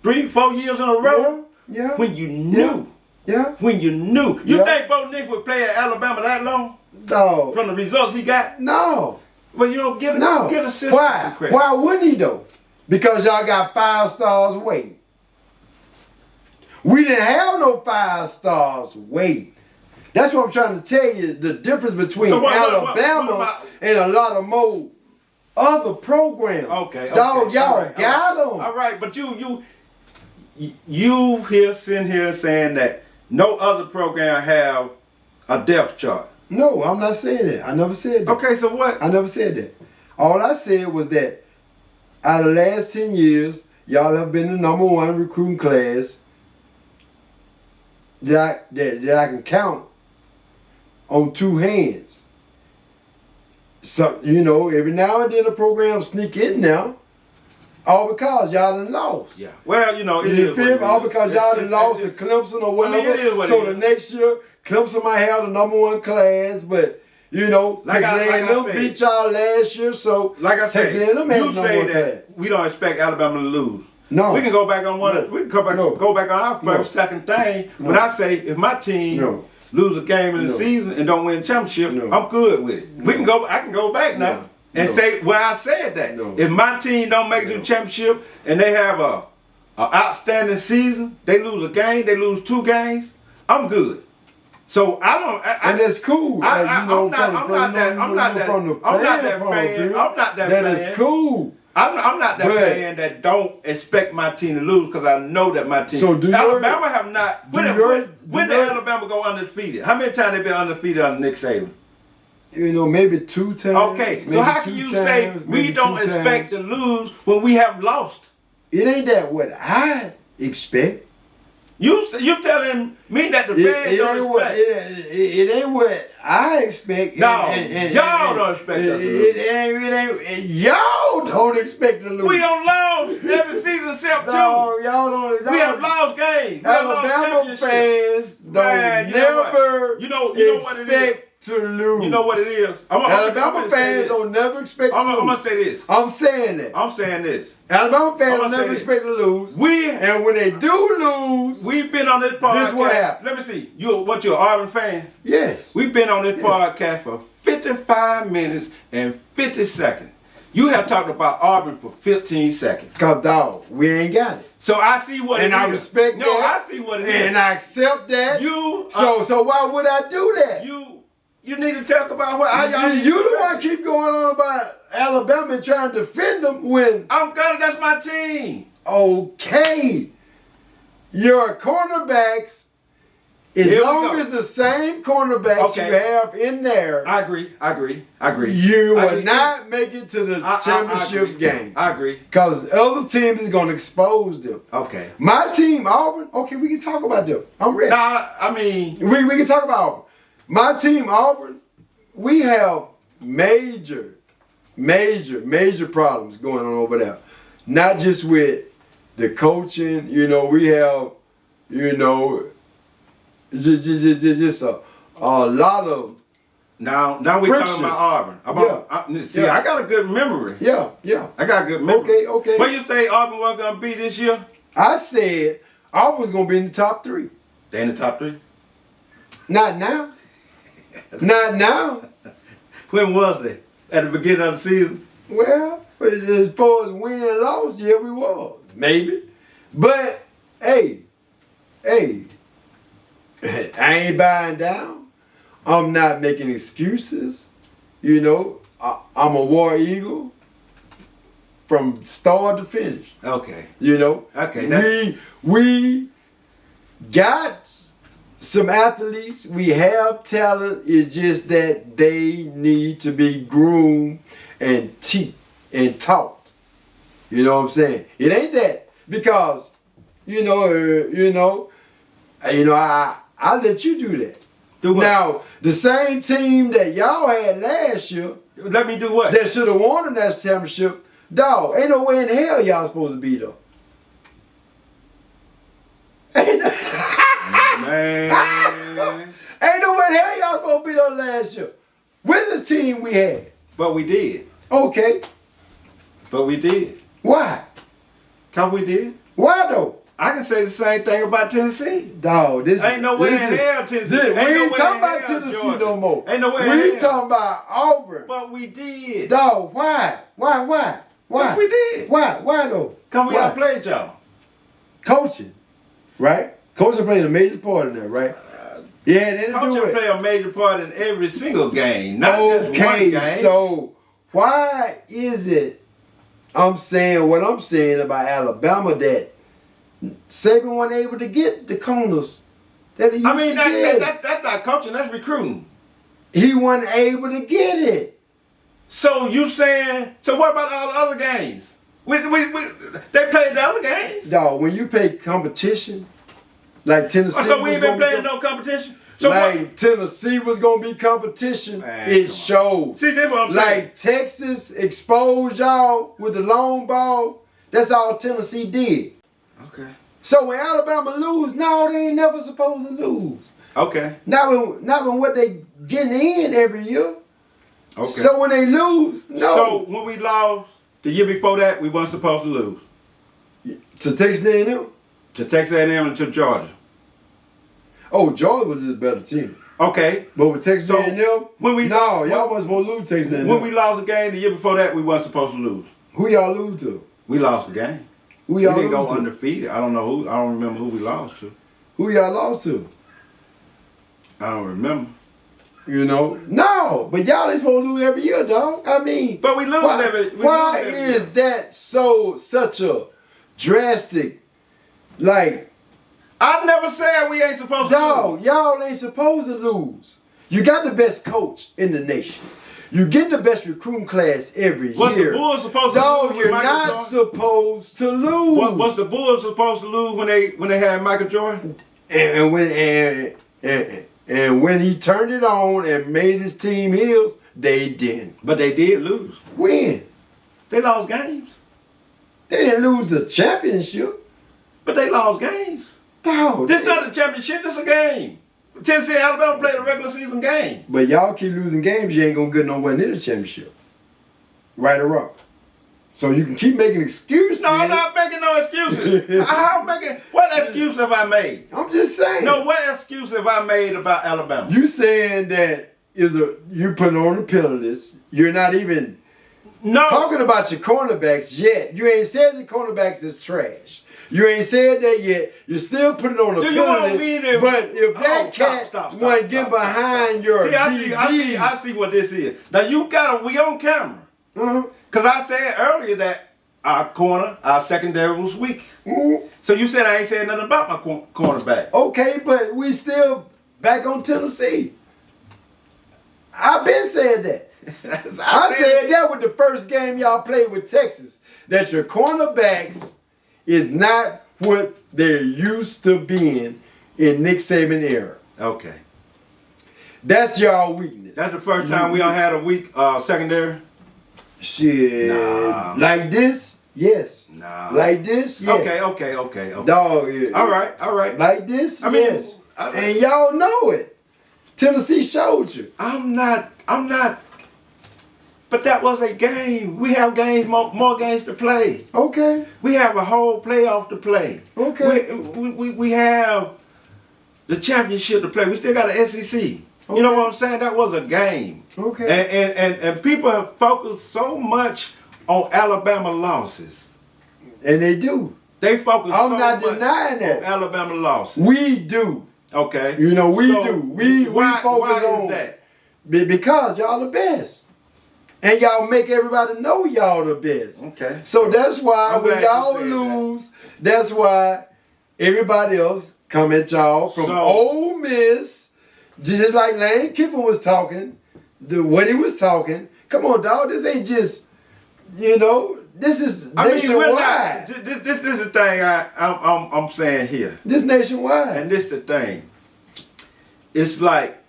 3-4 years in a row? Yeah. When you knew. Yeah. When you knew. You Yeah. think Bo Nix would play at Alabama that long? No. From the results he got? No. Well, you don't get No. a system some Why? credit. Why wouldn't he though? Because y'all got 5 stars waiting. We didn't have no 5 stars waiting. That's what I'm trying to tell you. The difference between So what Alabama about- and a lot of more other programs. Okay. Dog, y'all All right, got them. All right, but you sitting here saying that no other program have a depth chart. No, I'm not saying that. I never said that. Okay, so what? I never said that. All I said was that out of the last 10 years, y'all have been the number 1 recruiting class that I can count on 2 hands. So, every now and then a program sneak in now, all because y'all done lost. Yeah. Well, it You is. feel me? All because y'all done lost to Clemson or whatever. it is what So it the is. next year, Clemson might have the number 1 class, but Like Texas I A&M said. beat y'all last year, so Like I said, Texas A&M had you the number say 1 class. that we don't expect Alabama to lose. No. We can go back on one. No. We can go back. No. Go back on our first, No. second thing. No. But I say if my team No. lose a game in the No. season and don't win a championship, No. I'm good with it. We can go. I can go back now No. and No. say where I said that. No. If my team don't make it to the championship and they have a outstanding season, they lose a game, they lose 2 games, I'm good. So I don't. And that's cool. I'm not that fan. I'm not that That fan. is cool. I'm not that But- fan that don't expect my team to lose because I know that my team. So do your- Alabama have not. When do did your- Alabama go undefeated? How many times they been undefeated under Nick Saban? Maybe 2 times. Okay, maybe so how can 2 you times, say we maybe don't 2 expect times. to lose when we have lost? It ain't that what I expect. You telling me that the fans don't expect? It ain't what I expect. No, y'all don't expect us to lose. It ain't. Y'all don't expect to lose. We don't lose every season except 2. No, y'all don't. We have lost games. We have lost Alabama championships. fans don't Man, you know never what? You know what it is? expect to lose. You know what it is? Alabama fans don't never expect to lose. I'm going to say this. I'm saying that. I'm saying this. Alabama fans don't never expect to lose. And when they do lose, we've been on this podcast. This is what happened. Let me see. You're an Auburn fan? Yes. We've been on this podcast for 55 minutes and 50 seconds. You have talked about Auburn for 15 seconds. Because, dog, we ain't got it. So I see what it is. And I respect that. No, I see what it is. And I accept that. You. So why would I do that? You need to talk about what you the one keep going on about Alabama and trying to defend them when I'm gonna. That's my team. Okay. Your cornerbacks, as long as the same cornerbacks you have in there, I agree. You will not make it to the championship game. I agree. Because the other team is going to expose them. Okay. My team, Auburn, okay, we can talk about them. I'm ready. Nah, I mean. We can talk about Auburn. My team, Auburn, we have major problems going on over there. Not just with the coaching, we have, just a lot of Now we talking about Auburn. I got a good memory. Yeah. I got a good memory. Okay. What you say Auburn was gonna be this year? I said Auburn was gonna be in the top 3. They in the top 3? Not now. Not now. When was they? At the beginning of the season? Well, as far as win and loss, yeah, we was. Maybe. But, hey, I ain't buying down. I'm not making excuses. I'm a War Eagle from start to finish. Okay. Okay. We got some athletes, we have talent, it's just that they need to be groomed and taught. You know what I'm saying? It ain't that because, I let you do that. Do what? Now, the same team that y'all had last year. Let me do what? That should have won the national championship. Dog, ain't no way in hell y'all supposed to be though. Man. Ain't no way in hell y'all supposed to be on last year. With the team we had. But we did. Okay. But we did. Why? Cause we did. Why though? I can say the same thing about Tennessee. Dog, this ain't no way in hell Tennessee. We ain't talking about Tennessee no more. Ain't no way in hell. We talking about Auburn. But we did. Dog, why? Yes, we did. Why though? Cause we outplayed y'all. Coaching, right? Coaching played a major part in that, right? Yeah, they didn't do it. Coaching play a major part in every single game, not just one game. So why is it I'm saying what I'm saying about Alabama that Saban wasn't able to get the corners that he used to get? That's not coaching, that's recruiting. He wasn't able to get it. So you saying, so what about all the other games? They played the other games. Dog, when you play competition, like Tennessee. So we ain't been playing no competition? So like Tennessee was going to be competition, it showed. See, that's what I'm saying. Like Texas exposed y'all with the long ball. That's all Tennessee did. Okay. So when Alabama lose, no, they ain't never supposed to lose. Okay. Not when what they getting in every year. Okay. So when they lose, no. So when we lost the year before that, we weren't supposed to lose. To Texas A&M? To Texas A&M and to Georgia. Oh, Georgia was a better team. Okay. But with Texas A&M, y'all wasn't supposed to lose Texas A&M. When we lost the game the year before that, we weren't supposed to lose. Who y'all lose to? We lost the game. Who y'all we didn't lose go to? undefeated. I don't know who. I don't remember who we lost to. Who y'all lost to? I don't remember. No, but y'all ain't supposed to lose every year, dog. I mean, but we lose every. Why is that such a drastic? Like, I've never said we ain't supposed to lose. Dog, y'all ain't supposed to lose. You got the best coach in the nation. You getting the best recruiting class every year. What's the Bulls supposed to lose? Dog, you're not supposed to lose. What's the Bulls supposed to lose when they had Michael Jordan? And when he turned it on and made his team heels, they didn't. But they did lose. When? They lost games. They didn't lose the championship. But they lost games. Dog, this is not a championship, this is a game. Tennessee and Alabama played a regular season game. But y'all keep losing games, you ain't gonna get nowhere near the championship. Right or wrong. So you can keep making excuses. No, I'm not making no excuses. What excuse have I made? I'm just saying. No, what excuse have I made about Alabama? You saying that you putting on the penalty list. You're not even talking about your cornerbacks yet. You ain't said your cornerbacks is trash. You ain't said that yet. You're still putting on the penalty. But if that cat wasn't get behind your DBs. I see what this is. Now we on camera. Because I said earlier that our secondary was weak. So you said I ain't said nothing about my cornerback. Okay, but we still back on Tennessee. I've been saying that. I said that with the first game y'all played with Texas, that your cornerbacks is not what they're used to being in Nick Saban era. Okay. That's y'all weakness. That's the first time we don't had a weak secondary? Shit. Nah. Like this? Yes. Nah. Like this? Yes. Okay. Dog, yeah. All right. Like this? I mean, yes. And y'all know it. Tennessee showed you. I'm not. But that was a game. We have games, more games to play. Okay. We have a whole playoff to play. Okay. We have the championship to play. We still got an SEC. Okay. You know what I'm saying? That was a game. Okay. And people have focused so much on Alabama losses. And they do. They focus I'm so not much denying that. on Alabama losses. We do. Okay. You know, we do. We focus on that. Because y'all the best. And y'all make everybody know y'all the best. Okay. So that's why when y'all lose, that's why everybody else come at y'all from Ole Miss, just like Lane Kiffin was talking, what he was talking. Come on, dog. This ain't just, this is nationwide. This is the thing I'm saying here. This nationwide. And this the thing. It's like,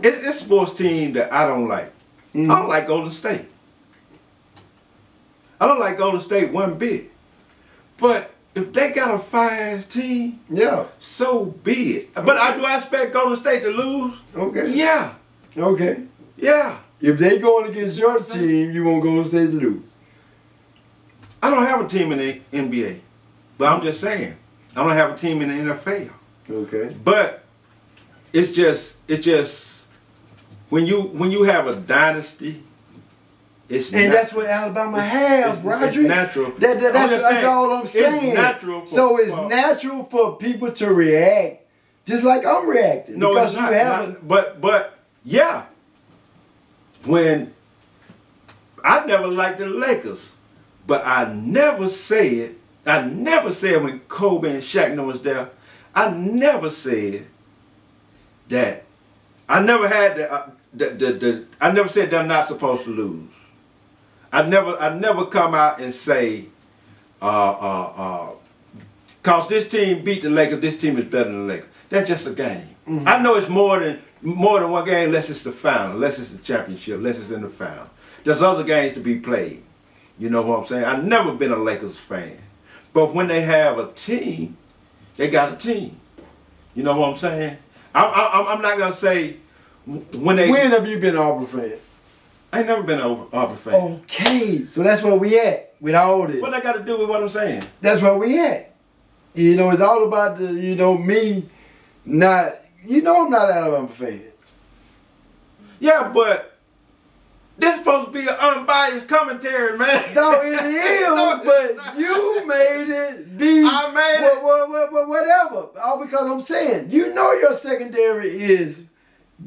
it's a sports team that I don't like. I don't like Golden State. I don't like Golden State one bit. But if they got a fire-ass team, so be it. But do I expect Golden State to lose? Okay. Yeah. Okay. Yeah. If they going against your team, you want Golden State to lose. I don't have a team in the NBA. But I'm just saying. I don't have a team in the NFL. Okay. But it's just when you have a dynasty, that's what Alabama has, Roderick. It's natural. That's all I'm saying. It's natural. It's natural for people to react, just like I'm reacting. No, because it's not. But yeah, when I never liked the Lakers, but I never said when Kobe and Shaq was there, I never said that. I never had I never said they're not supposed to lose. I never come out and say, cause this team beat the Lakers, this team is better than the Lakers. That's just a game. I know it's more than one game, unless it's the final, unless it's the championship, unless it's in the final. There's other games to be played. You know what I'm saying? I've never been a Lakers fan. But when they have a team, they got a team. You know what I'm saying? I'm not gonna say when have you been an Auburn fan? I ain't never been an Auburn fan. Okay, so that's where we at with all this. What that got to do with what I'm saying? That's where we at. It's all about me not. I'm not an Alabama fan. Yeah, but this is supposed to be an unbiased commentary, man. No, it is, but you made it be. I made it. Whatever. All because I'm saying, your secondary is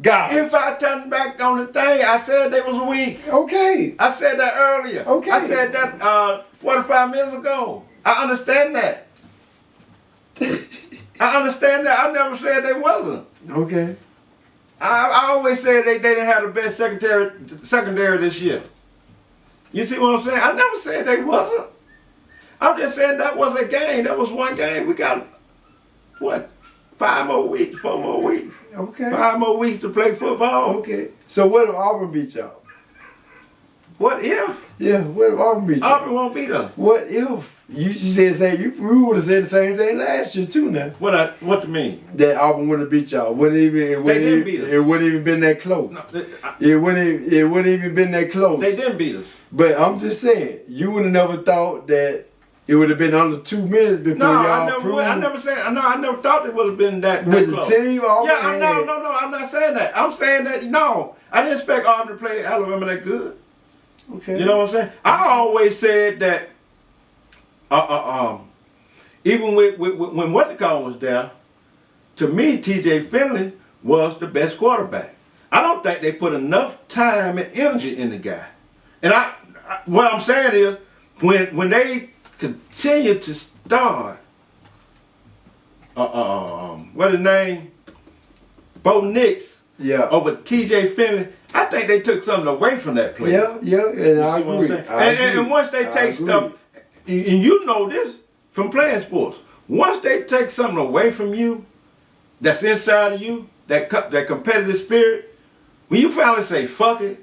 garbage. If I turn back on the thing, I said they was weak. Okay. I said that earlier. Okay. I said that 45 minutes ago. I understand that. I understand that. I never said they wasn't. Okay. I always said they didn't have the best secondary this year. You see what I'm saying? I never said they wasn't. I'm just saying that was a game. That was one game. We got, 4 more weeks. Okay. 5 more weeks to play football. Okay. So what if Auburn beats y'all? What if? Yeah, what if Auburn beats y'all? Auburn won't beat us. What if? You said that you would have said the same thing last year too. Now What you mean? that Auburn would have beat y'all. It wouldn't even been that close. No, It wouldn't even been that close. They didn't beat us. But I'm just saying, you would have never thought that it would have been under 2 minutes before y'all proved. I never thought it would have been that With close. the team, Yeah, no, I'm not saying that. I'm saying that no, I didn't expect Auburn to play Alabama that good. Okay. You know what I'm saying? I always said that. Even when what the call was there, to me, T.J. Finley was the best quarterback. I don't think they put enough time and energy in the guy. And what I'm saying is, when they continue to start, what his name, Bo Nix, over T.J. Finley, I think they took something away from that play. Yeah, and I agree. And once they take stuff, and you know this from playing sports, once they take something away from you, that's inside of you, that competitive spirit, when you finally say fuck it,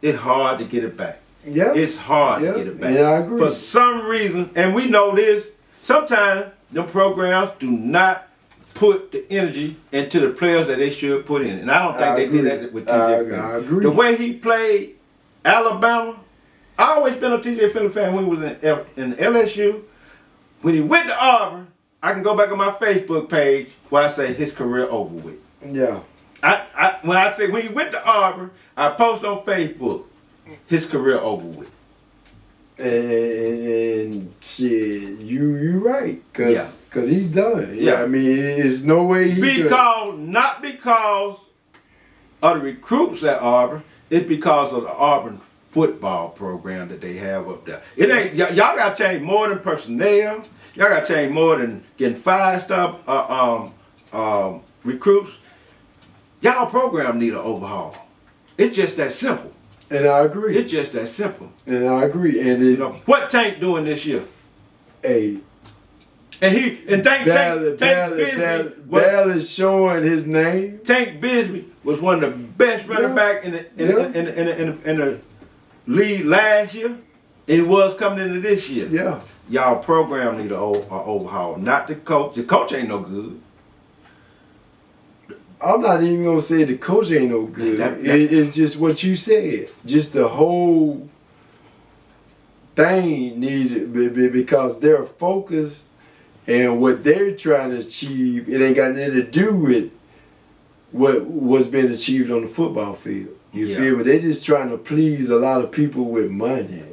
it's hard to get it back. Yeah, it's hard to get it back. And I agree. For some reason, and we know this, sometimes the programs do not put the energy into the players that they should put in. And I don't think they did that with T.J. Finley. I agree. The way he played Alabama, I always been a T.J. Finley fan when he was in LSU. When he went to Auburn, I can go back on my Facebook page where I say his career over with. Yeah. When I say when he went to Auburn, I post on Facebook, his career over with. And shit, you right, cause he's done. Yeah, I mean, there's no way not because of the recruits at Auburn, it's because of the Auburn football program that they have up there. It ain't y'all got to change more than personnel. Y'all got to change more than getting 5-star recruits. Y'all program need an overhaul. It's just that simple. And I agree. It's just that simple. And I agree. And you know, what Tank doing this year? Hey. And Tank Bell is showing his name. Tank Bisbee was one of the best running back in the league last year, and he was coming into this year. Yeah. Y'all program need an overhaul, not the coach. The coach ain't no good. I'm not even gonna say the coach ain't no good. It's just what you said. Just the whole thing needed because their focus and what they're trying to achieve, it ain't got nothing to do with what's been achieved on the football field. You feel me? They're just trying to please a lot of people with money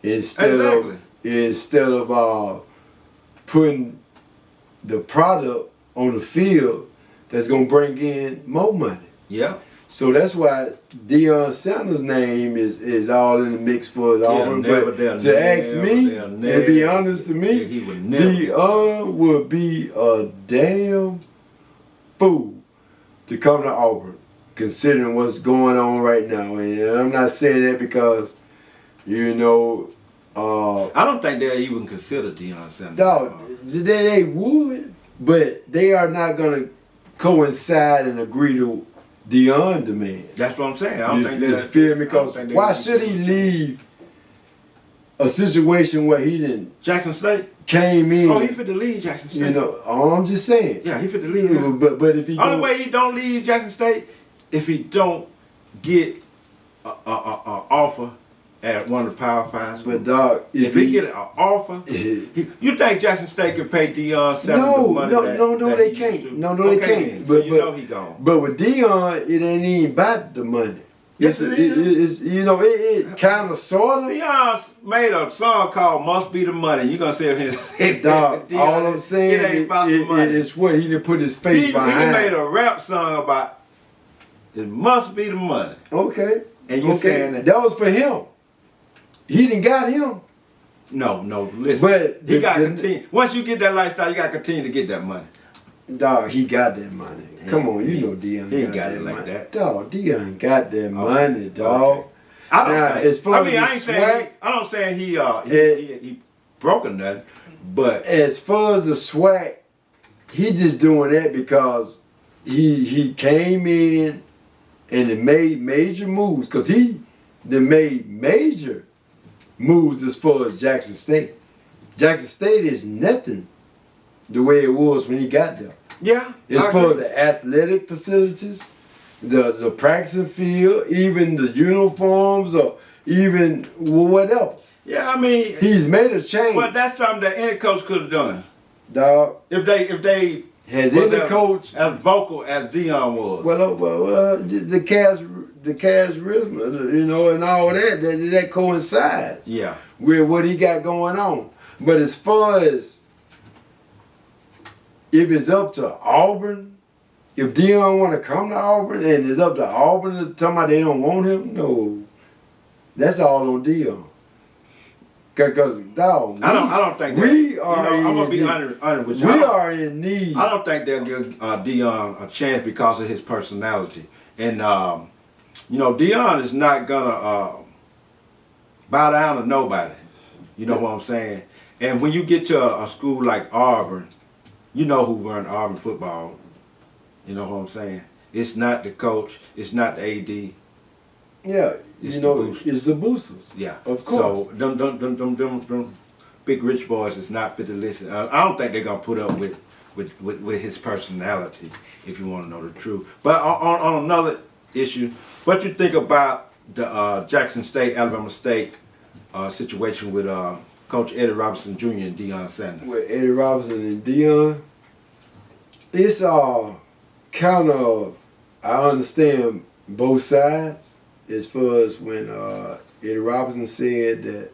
instead of putting the product on the field that's gonna bring in more money. Yeah. So that's why Deion Sanders' name is all in the mix for Auburn. But to ask me, and be honest to me, Deion would be a damn fool to come to Auburn, considering what's going on right now. And I'm not saying that because, you know, I don't think they'll even consider Deion Sanders. No, they would, but they are not gonna coincide and agree to Deion demand. That's what I'm saying. I don't think you feel me? Because why should he leave a situation where he didn't Jackson State came in? Oh, he fit to leave Jackson State. You know, I'm just saying. Yeah, he fit to leave. But if he only way he don't leave Jackson State if he don't get a offer at one of the Power 5 schools. But dog, if he get an offer, you think Jackson State can pay Deion Sanders the money? No, they can't. No, they can't. But you know he gone. But with Deion, it ain't even about the money. Yes, it's you know, it kind of sort of. Deion made a song called "Must Be the Money." You gonna sit here and say dog? All I'm saying it ain't about the money. It's what he didn't put his face behind. He made a rap song about it must be the money. Okay. And you saying that was for him. He didn't got him. No, listen. But he got to continue. Once you get that lifestyle, you got to continue to get that money. Dog, he got that money. Come on, you know Deion. He ain't got it like that. Dog, Deion got that money, dog. Okay. I ain't saying he broken nothing, but as far as the SWAC, he just doing that because he came in and it made major moves because he made major moves as far as Jackson State. Jackson State is nothing the way it was when he got there. Yeah. As far as the athletic facilities, the practicing field, even the uniforms, or even whatever. Yeah, I mean, he's made a change. But that's something that any coach could have done. Dog. If they has any coach as vocal as Dion was. Well, the Cavs rhythm, you know, and all that coincides. Yeah. With what he got going on. But as far as if it's up to Auburn, if Dion want to come to Auburn and it's up to Auburn to tell me they don't want him, no. That's all on Dion. Because, dog, I don't think we are. I'm gonna be honest with you. We are in need. I don't think they'll give Dion a chance because of his personality. And you know, Dion is not gonna bow down to nobody. You know what I'm saying? And when you get to a school like Auburn, you know who run Auburn football. You know what I'm saying? It's not the coach. It's not the AD. Yeah, it's the boosters. Yeah, of course. So them big rich boys is not fit to listen. I don't think they're gonna put up with his personality, if you want to know the truth. But on another issue, what you think about the Jackson State, Alabama State situation with Coach Eddie Robinson Jr. and Deion Sanders? With Eddie Robinson and Deion, it's kind of, I understand both sides. As far as when Eddie Robinson said that,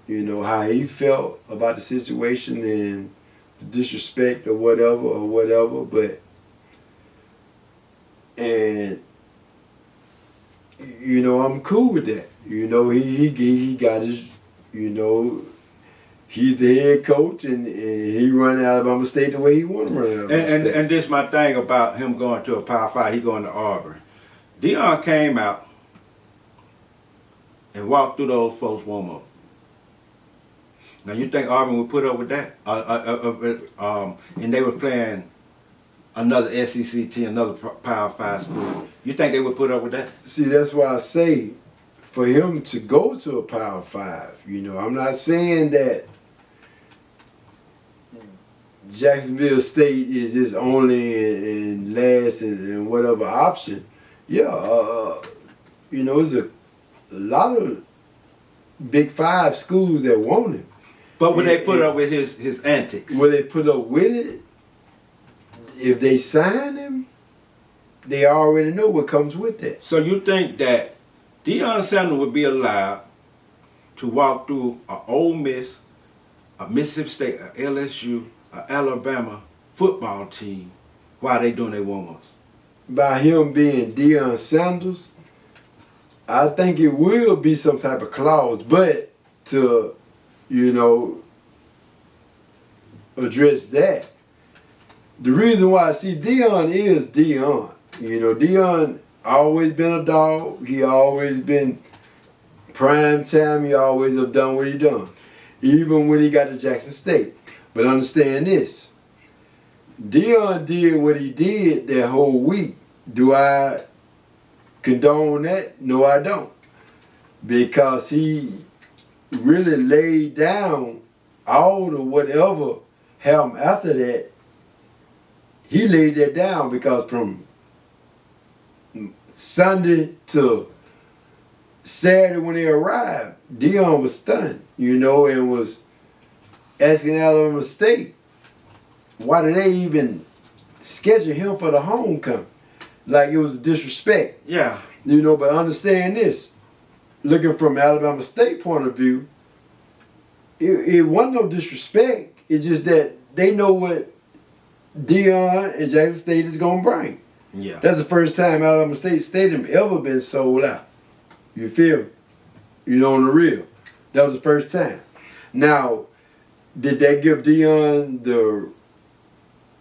you know, how he felt about the situation and the disrespect or whatever, but, and, you know, I'm cool with that. You know, he got his, you know, he's the head coach and he run Alabama State the way he want to run Alabama State. And this my thing about him going to a Power 5, he going to Auburn. Dion came out and walked through those folks' warm-up. Now you think Auburn would put up with that? And they were playing another SEC team, another Power 5 school. You think they would put up with that? See, that's why I say, for him to go to a Power 5, you know, I'm not saying that Jacksonville State is his only and last and whatever option. Yeah, you know, there's a lot of Big 5 schools that want him. But would they put up with his antics? Will they put up with it? If they sign him, they already know what comes with that. So you think that Deion Sanders would be allowed to walk through an Ole Miss, a Mississippi State, a LSU, a Alabama football team while they doing their warm-ups? By him being Deion Sanders, I think it will be some type of clause, but to, you know, address that. The reason why I see Deion is Deion. You know, Deion always been a dog. He always been prime time. He always have done what he done, even when he got to Jackson State. But understand this. Deion did what he did that whole week. Do I condone that? No, I don't. Because he really laid down all the whatever happened after that. He laid that down because from Sunday to Saturday when they arrived, Deion was stunned, you know, and was asking Alabama State, why did they even schedule him for the homecoming? Like it was disrespect. Yeah. You know, but understand this. Looking from Alabama State point of view, it wasn't no disrespect. It's just that they know what Deion and Jackson State is going to bring. Yeah. That's the first time Alabama State Stadium ever been sold out. You feel me? You know, on the real. That was the first time. Now, did that give Deion the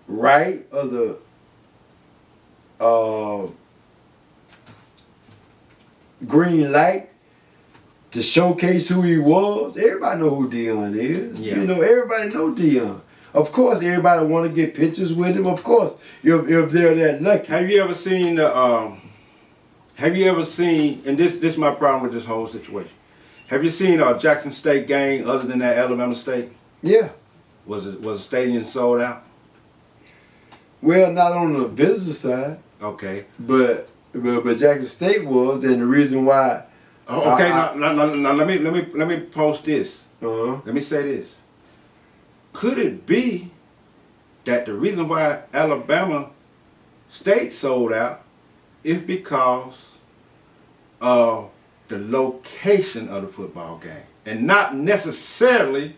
right of the green light to showcase who he was? Everybody know who Deion is. Yeah. You know, everybody know Deion. Of course, everybody want to get pictures with him. Of course, if they're that lucky. Have you ever seen and this is my problem with this whole situation. Have you seen a Jackson State game other than that Alabama State? Yeah. Was the stadium sold out? Well, not on the visitor side, Okay. but Jackson State was, and the reason why. Oh, okay. Now let me post this. Uh-huh. Let me say this. Could it be that the reason why Alabama State sold out is because of the location of the football game, and not necessarily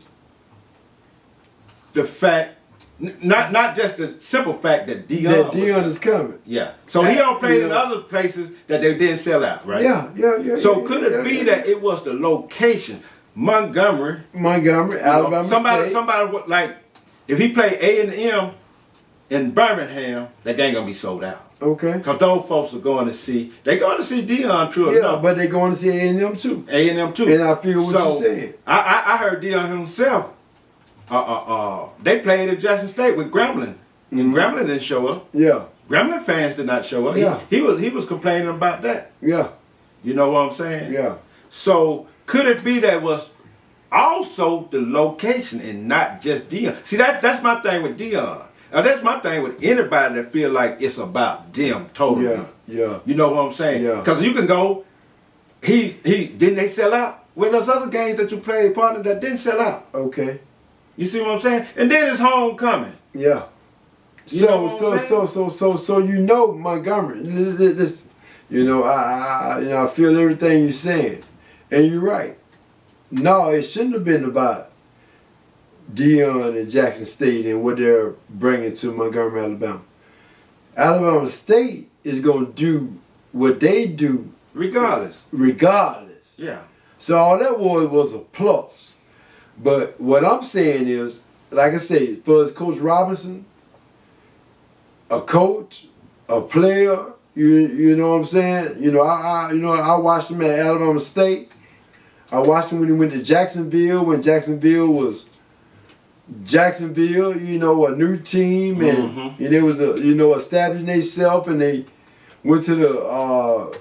the fact, not just the simple fact that Deion is coming. Yeah. So he don't play in other places that they didn't sell out, right? Yeah. So could it be that it was the location, Montgomery, Alabama State. Somebody like, if he played A&M in Birmingham, that game gonna be sold out. Okay. Cause those folks are going to see. They going to see Deion, true Yeah, enough. but they going to see A&M too. A&M too. And I feel what you're saying. I heard Deion himself. They played at Jackson State with Grambling, and Grambling didn't show up. Yeah. Grambling fans did not show up. Yeah. He was complaining about that. Yeah. You know what I'm saying? Yeah. So could it be that was also the location and not just Deion? See, that's my thing with Deion. That's my thing with anybody that feel like it's about them totally. Yeah. You know what I'm saying? Yeah. Because you can go, he didn't they sell out? Well, there's other games that you played, partner, that didn't sell out. Okay. You see what I'm saying? And then it's homecoming. Yeah. So you know Montgomery. This, I feel everything you're saying, and you're right. No, it shouldn't have been about Deion and Jackson State and what they're bringing to Montgomery, Alabama. Alabama State is going to do what they do regardless. Yeah. So all that was a plus. But what I'm saying is, like I said, for Coach Robinson, a coach, a player, you know what I'm saying? I watched him at Alabama State. I watched him when he went to Jacksonville, when Jacksonville was Jacksonville, a new team, and they was establishing themselves, and they went to the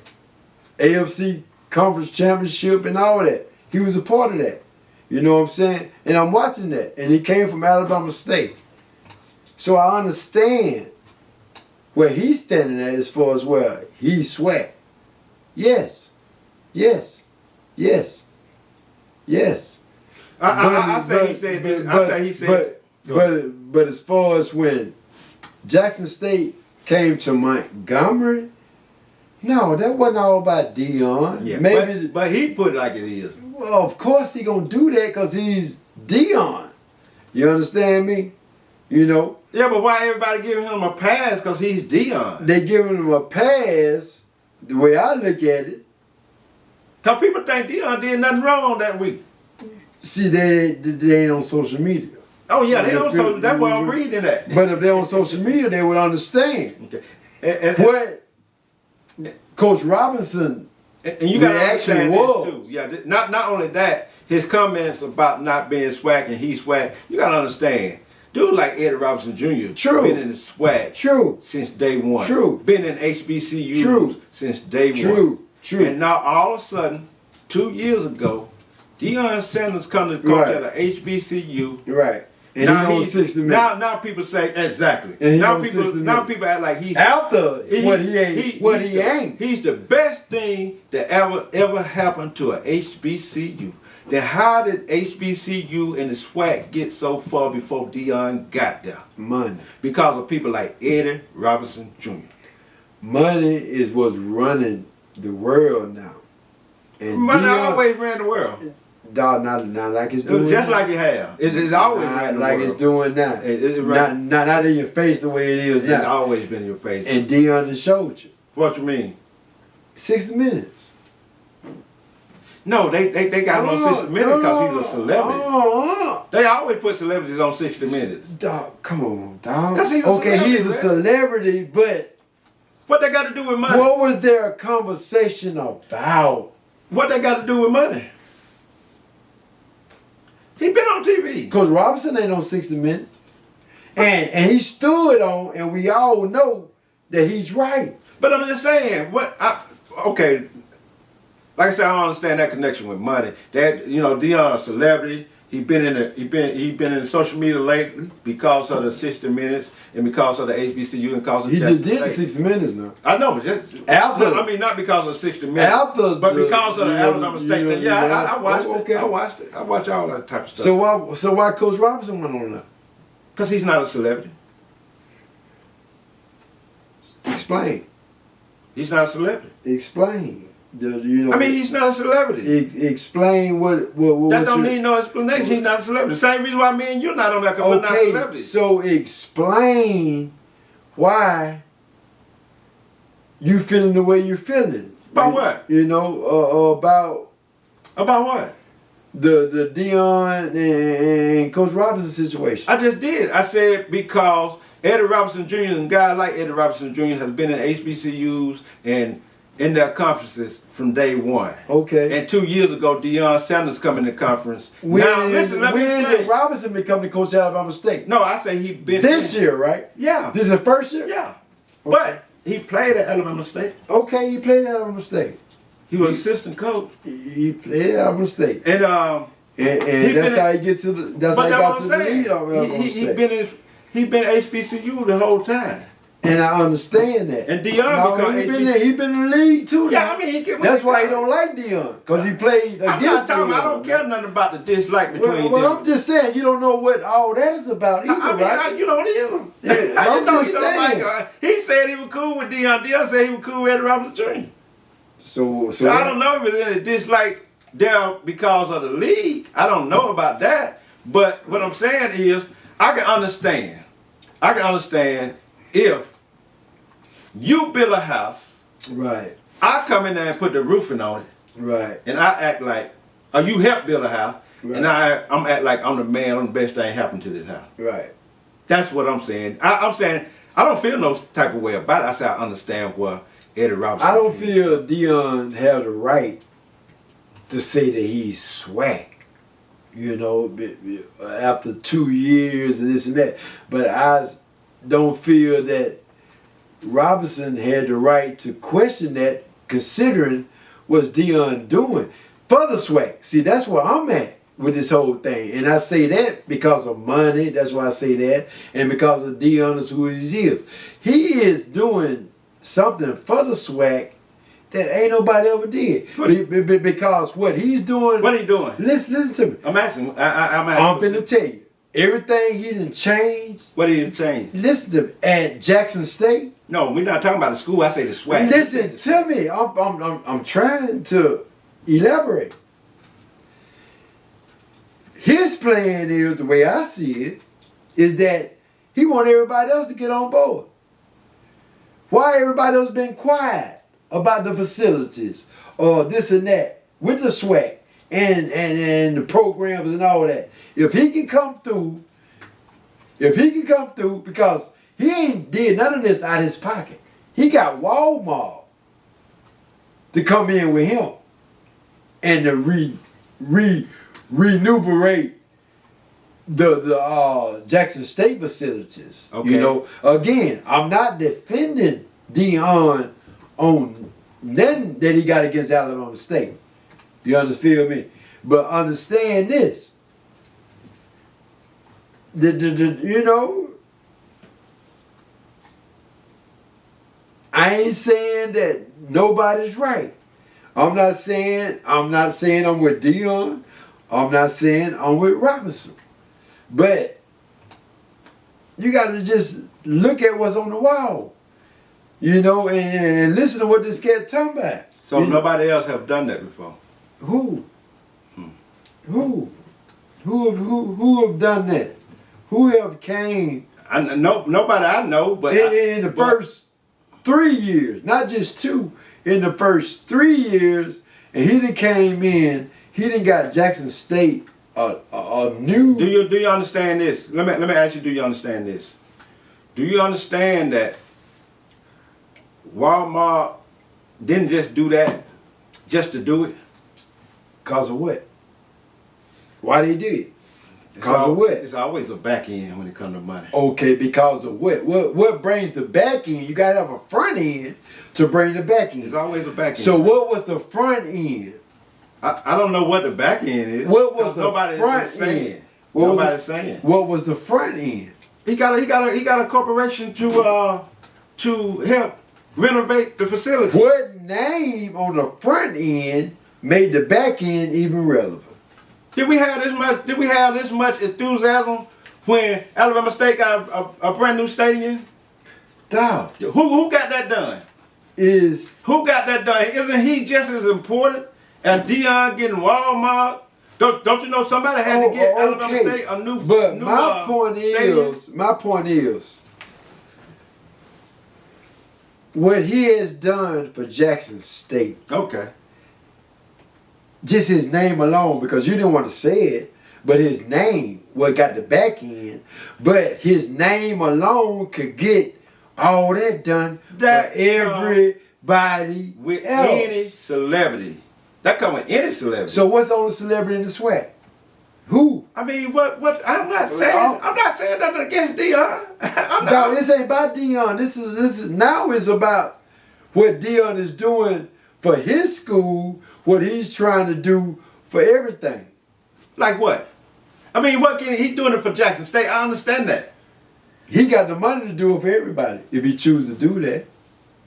AFC Conference Championship and all that. He was a part of that. You know what I'm saying? And I'm watching that. And he came from Alabama State. So I understand where he's standing at as far as where he's SWAC. Yes. But as far as when Jackson State came to Montgomery, no, that wasn't all about Deion. Yeah, but he put it like it is. Well, of course he gonna do that because he's Deion. You understand me? Yeah, but why everybody giving him a pass because he's Deion? They giving him a pass, the way I look at it. Because people think Deion did nothing wrong that week. See, they ain't on social media. Oh, yeah, they on social. That's why I'm reading that. But if they're on social media, they would understand. Okay. What Coach Robinson and you got to understand was. this too. Yeah, not only that, his comments about not being SWAC and he's SWAC, you got to understand. Dude like Eddie Robinson Jr. True. Been in the SWAC. True. Since day one. True. Been in HBCUs. True. Since day one. True. And now all of a sudden, 2 years ago, Deion Sanders come to coach at a HBCU. Right. And now he's on 60 Minutes. Now people say exactly. And now people act like he's after what he ain't. He's the best thing that ever happened to a HBCU. Then how did HBCU and the SWAC get so far before Deion got there? Money. Because of people like Eddie Robinson Jr. Money is what's running the world now. And money always ran the world. Dog, not like it's doing just now. like it has. It's always ran the like world. It's doing now. Not in your face the way it is now. It's always been in your face. And Deion just showed you. What you mean? 60 Minutes. No, they got him on 60 Minutes because he's a celebrity. They always put celebrities on 60 Minutes. Dog, come on, dog. Because he's a celebrity. He's a celebrity, but what they got to do with money? What was their conversation about? What they got to do with money? He been on TV. Because Robinson ain't on 60 Minutes. And he stood on, and we all know that he's right. But I'm just saying, like I said, I don't understand that connection with money. That Deion a celebrity. He been in social media lately because of the 60 Minutes and because of the HBCU and because of he just Jackson did the State. 60 Minutes now. I know, just After, I mean, not because of 60 Minutes, after, but because of the Alabama State thing. Yeah, I watched oh, okay. it. I watched it. I watch all that type of stuff. So why Coach Robinson went on that? Because he's not a celebrity. Explain. He's not a celebrity. Explain. I mean, he's not a celebrity. Explain what that don't need no explanation. He's not a celebrity. Same reason why me and you're not on that, because we're not celebrities. So explain why you feeling the way you're feeling. About what? About what? The Deion and Coach Robinson situation. I just did. I said because Eddie Robinson Jr. and guys like Eddie Robinson Jr. has been in HBCUs and in their conferences from day one. Okay. And 2 years ago, Deion Sanders come in the conference. When When did Robinson become the coach at Alabama State? No, I say he been this year, right? Yeah. This is the first year? Yeah. Okay. But he played at Alabama State. Okay, he played at Alabama State. He was assistant coach. He played at Alabama State. And that's how he get to the that's how he got to the lead of Alabama State. He been HBCU the whole time. And I understand that. And Deion he been in the league too. Yeah, now. I mean, that's why he don't like Deion, because he played against Deion. I don't care nothing about the dislike between them. Well, I'm just saying, you don't know what all that is about either, right? You know what it is. Yeah, I'm just saying. He said he was cool with Deion. Deion said he was cool with Eddie Robinson Jr. So I don't know if it's any dislike there because of the league. I don't know about that. But what I'm saying is, I can understand if you build a house, right? I come in there and put the roofing on it, right? and I act like, or you help build a house, right. And I'm act like I'm the man, I'm the best thing happened to this house. Right. That's what I'm saying. I'm saying I don't feel no type of way about it. I say I understand where Eddie Robinson. I don't feel Deion have the right to say that he's SWAC. After 2 years and this and that. But I don't feel that Robinson had the right to question that, considering what's Deion doing for the SWAC. See, that's where I'm at with this whole thing. And I say that because of money. That's why I say that. And because of Deion is who he is. He is doing something for the SWAC that ain't nobody ever did. Because what he's doing... What he doing? Listen to me. I'm asking. I'm finna tell you. Everything he done changed. What he done changed? Listen to me. At Jackson State... No, we're not talking about the school. I say the SWAC. Listen to me. I'm trying to elaborate. His plan is, the way I see it, is that he want everybody else to get on board. Why everybody else been quiet about the facilities or this and that with the SWAC and the programs and all that? If he can come through, because he ain't did none of this out of his pocket. He got Walmart to come in with him and to renumerate the Jackson State facilities. Okay. Again, I'm not defending Deion on nothing that he got against Alabama State. You understand me? But understand this. I ain't saying that nobody's right. I'm not saying I'm with Deion. I'm not saying I'm with Robinson. But you got to just look at what's on the wall, and listen to what this cat talking about. So nobody else have done that before. Who? Who have done that? Who have came? Nobody I know, but in the first 3 years, not just 2. In the first 3 years, and he done came in. He done got Jackson State a new. Do you understand this? Let me ask you. Do you understand this? Do you understand that Walmart didn't just do that just to do it? Cause of what? Why they do it? Because of what? It's always a back end when it comes to money. Okay, because of what? What brings the back end? You gotta have a front end to bring the back end. It's always a back end. So what was the front end? I don't know what the back end is. What was the Nobody's front saying. end? Nobody's saying. What was the front end? He got a corporation to help renovate the facility. What name on the front end made the back end even relevant? Did we have this much enthusiasm when Alabama State got a brand new stadium? Dog. Who got that done? Who got that done? Isn't he just as important as Dion getting Walmart? Don't you know somebody had to get Alabama State a new? But new, my point is, what he has done for Jackson State. Okay. Just his name alone, because you didn't want to say it, but his name, what got the back end, but his name alone could get all that done for everybody with else. any celebrity. That come with any celebrity. So what's the only celebrity in the SWAC? Who? I mean, what? I'm not saying nothing against Dion. Dog, this ain't about Dion. This is now it's about what Dion is doing for his school, what he's trying to do for everything. Like what? I mean, what can he doing it for Jackson State? I understand that. He got the money to do it for everybody if he chooses to do that.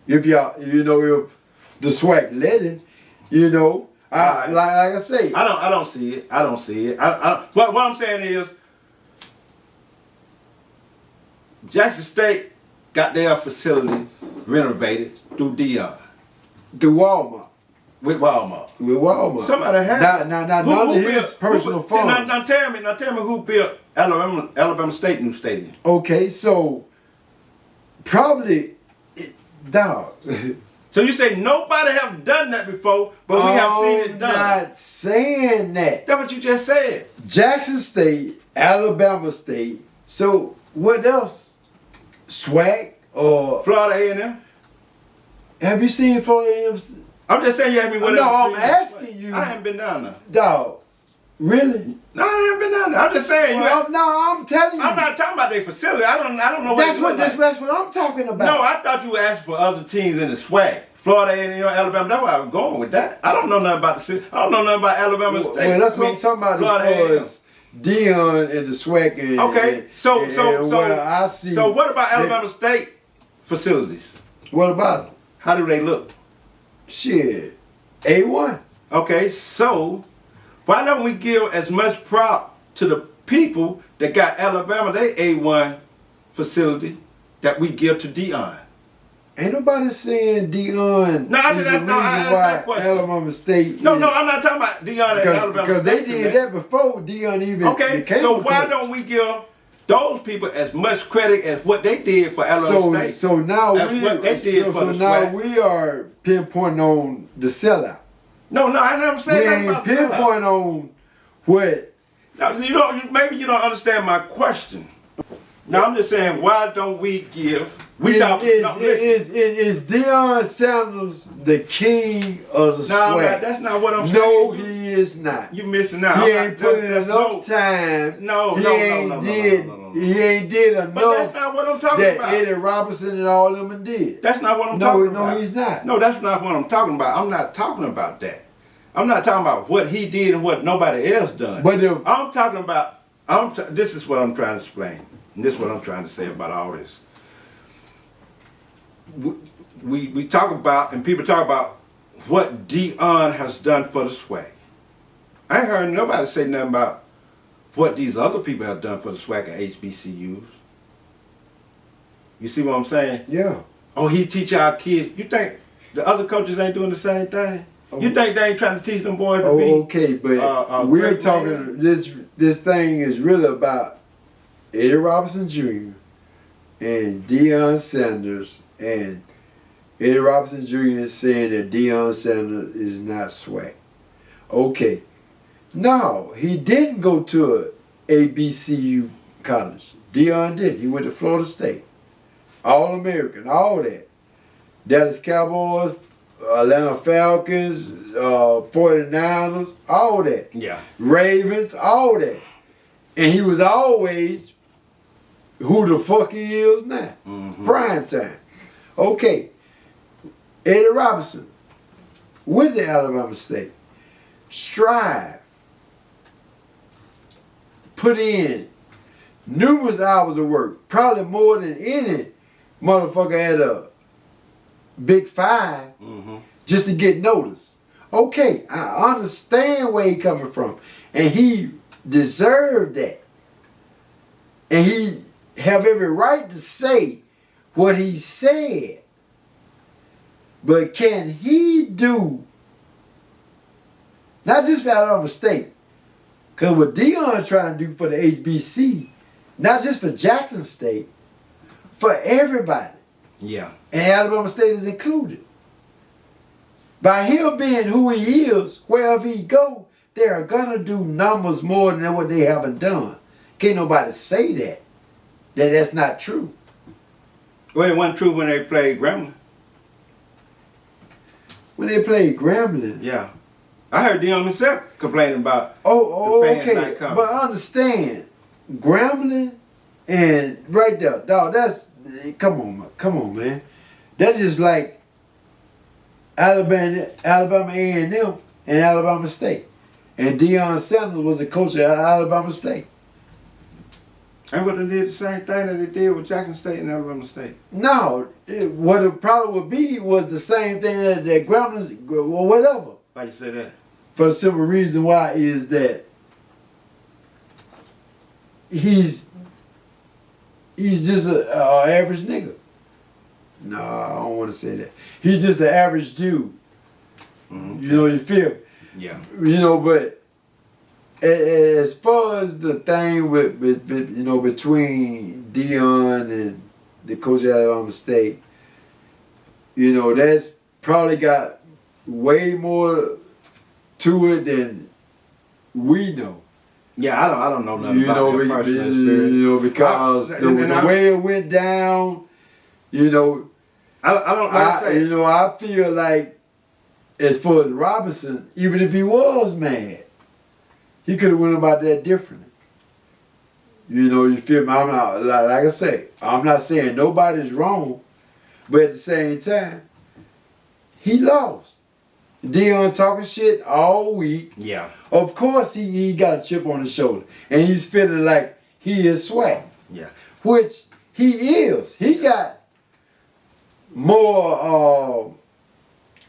If y'all, if the SWAC let him, like I say. I don't see it. I don't see it. What I'm saying is, Jackson State got their facility renovated through Dion. Through Walmart. With Walmart. Somebody had none of his personal funds. Now tell me who built Alabama State new stadium. Okay, so probably dog. So you say nobody have done that before, but we have seen it done. I'm not saying that. That's what you just said. Jackson State, Alabama State. So what else? SWAC or Florida A&M? Have you seen Florida A&M? I'm just saying you haven't been whatever. No, I'm asking you. I haven't been down there. Dog, really? No, I haven't been down there. I'm just saying I'm telling you. I'm not talking about their facility. I don't know That's what I'm talking about. No, I thought you were asking for other teams in the SWAC. Florida A&M, Alabama. That's where I was going with that. I don't know nothing about the city. I don't know nothing about Alabama State. Well, that's what I'm talking about Florida as far as Dion and the SWAC. And, okay, so what I see. So what about Alabama State facilities? What about them? How do they look? Shit, A1. Okay, so why don't we give as much prop to the people that got Alabama, they A1 facility, that we give to Dion? Ain't nobody saying Dion no, I is mean, the reason that why Alabama State. No, I'm not talking about Dion and Alabama State. Because they did that before Dion even became so why don't we give those people as much credit as what they did for Alabama State? So now we are pinpointing on the sellout. No, I never said that about we ain't pinpointing on what. Now, maybe you don't understand my question. Now I'm just saying, why don't we give? Is Deion Sanders the king of the SWAC? That's not what I'm saying. No, he is not. You missing out. He ain't put in enough time. He ain't did enough. But that's not what I'm talking about. That Eddie Robinson and all of them did. That's not what I'm talking about. No, he's not. No, that's not what I'm talking about. I'm not talking about that. I'm not talking about what he did and what nobody else done. But I'm talking about. This is what I'm trying to explain. And this is what I'm trying to say about all this. We talk about, and people talk about what Dion has done for the SWAC. I ain't heard nobody say nothing about what these other people have done for the SWAC and HBCUs. You see what I'm saying? Yeah. Oh, he teach our kids. You think the other coaches ain't doing the same thing? You think they ain't trying to teach them boys to be? Okay, but we're talking. This thing is really about Eddie Robinson Jr. and Deion Sanders, and Eddie Robinson Jr. is saying that Deion Sanders is not SWAC. Okay. No, he didn't go to a ABCU college. Deion did. He went to Florida State. All-American, all that. Dallas Cowboys, Atlanta Falcons, 49ers, all that. Yeah. Ravens, all that. And he was always who the fuck he is now. Prime time. Okay. Eddie Robinson with the Alabama State. Strive. Put in numerous hours of work. Probably more than any motherfucker at a Big Five just to get noticed. Okay, I understand where he coming from. And he deserved that. And he have every right to say what he said. But can he do, not just for Alabama State, because what Deion trying to do for the HBC, not just for Jackson State, for everybody. Yeah. And Alabama State is included. By him being who he is, wherever he go, they are gonna do numbers more than what they haven't done. Can't nobody say that. That's not true. Well, it wasn't true when they played Grambling. When they played Grambling. Yeah. I heard Deion himself complaining about Oh, the fans okay. not coming. But understand, Grambling and right there, dog, that's, come on, man. That's just like Alabama A&M and Alabama State. And Deion Sanders was the coach of Alabama State. And what they did the same thing that they did with Jackson State and Alabama State. No, what the problem would be was the same thing that Grambling or whatever. Why you say that? For the simple reason why is that he's just an average nigga. No, I don't want to say that. He's just an average dude. You know, you feel me? Yeah. You know, but as far as the thing with you know, between Deion and the coach at Alabama State, you know, that's probably got way more to it than we know. Yeah, I don't know nothing You about know, their personal experience. you know, because the way it went down, you know, you know, I feel like as far as Robinson, even if he was mad, he could have went about that differently. You know, you feel me? I'm not, like I say, I'm not saying nobody's wrong, but at the same time, he lost. Deion talking shit all week. Yeah. Of course he got a chip on his shoulder. And he's feeling like he is SWAC. Yeah. Which he is. He got more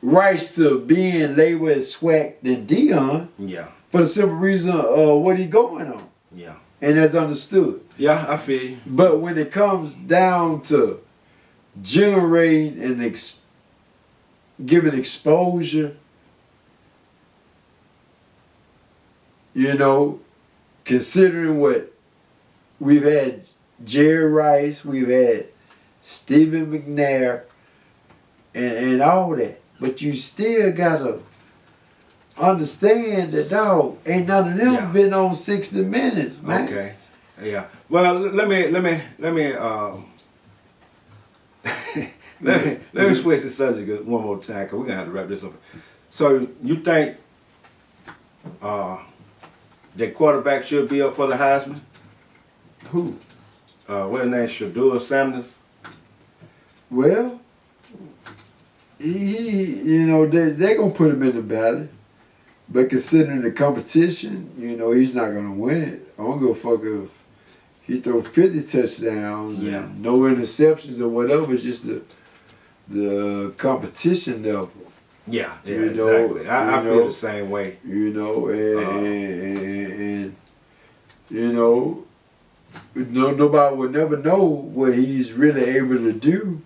rights to being labeled as SWAC than Deion. Yeah. For the simple reason of what he going on. Yeah. And that's understood. Yeah, I feel you. But when it comes down to generating and giving exposure, you know, considering what we've had Jerry Rice, we've had Stephen McNair, and all that. But you still gotta understand that, dog, ain't none of them been on 60 Minutes, man. Okay. Yeah. Well, let me let me switch the subject one more time, because we're gonna have to wrap this up. So you think that quarterback should be up for the Heisman? Who? What's his name? Shador Sanders? Well, he you know, they gonna put him in the ballot. But considering the competition, you know, he's not gonna win it. I don't give a fuck if he throw 50 touchdowns and no interceptions or whatever. It's just the competition level. Yeah, You know, exactly. I feel the same way. You know, and you know, nobody will never know what he's really able to do,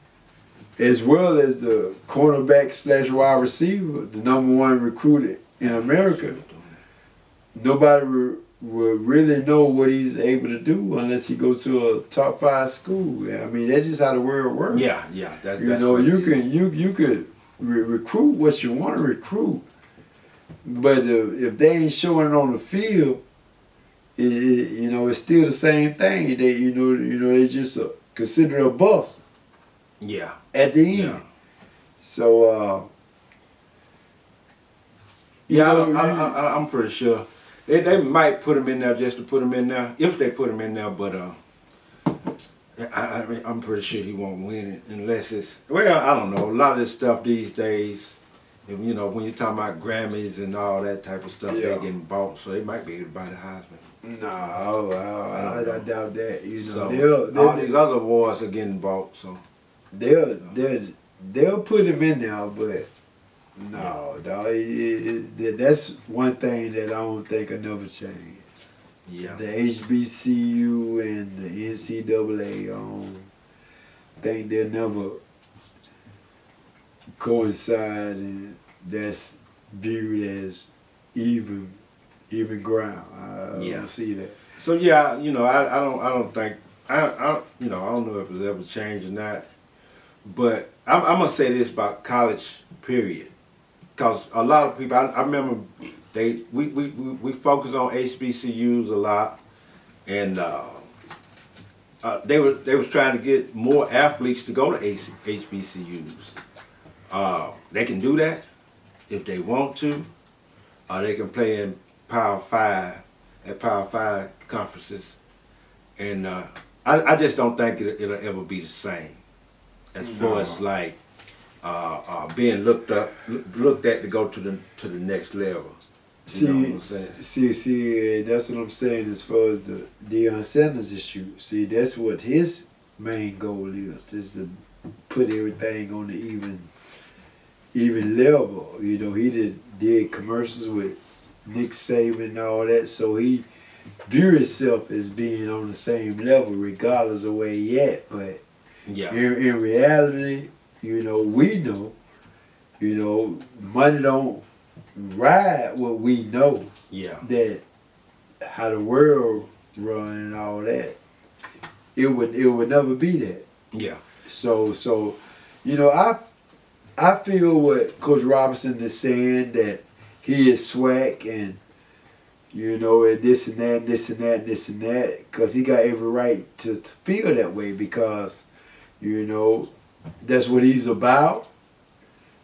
as well as the cornerback / wide receiver, the #1 recruited in America. Nobody will really know what he's able to do unless he goes to a top 5 school. I mean, that's just how the world works. Yeah. You know, you could recruit what you want to recruit, but if they ain't showing it on the field, you know, it's still the same thing. They you know they just consider a bust. Yeah. At the end. Yeah. So I'm pretty sure They might put him in there just to put him in there, if they put him in there, but I'm pretty sure he won't win it unless it's, well, I don't know. A lot of this stuff these days, if, you know, when you're talking about Grammys and all that type of stuff, Yeah. they're getting bought, so they might be able to buy the Heisman. No, I doubt that. You know, So all these other awards are getting bought, so. they'll put him in there, but no, dog. That's one thing that I don't think will never change. Yeah. The HBCU and the NCAA, think they'll never coincide, and that's viewed as even ground. I don't see that. So yeah, you know, I don't think you know, I don't know if it's ever changed or not, but I'm gonna say this about college period, because a lot of people I remember we focus on HBCUs a lot, and they was trying to get more athletes to go to HBCUs. They can do that if they want to, or they can play in Power 5 at Power 5 conferences, and I just don't think it'll ever be the same as far as like being looked at to go to the next level. See, that's what I'm saying as far as the Deion Sanders issue. See, that's what his main goal is to put everything on the even level. You know, he did commercials with Nick Saban and all that, so he view himself as being on the same level regardless of where he at. But yeah, in reality, you know, we know, you know, money don't ride what we know. Yeah. That how the world run and all that. It would never be that. Yeah. So you know, I feel what Coach Robinson is saying, that he is SWAC and, you know, and this and that, because he got every right to feel that way, because, you know, that's what he's about.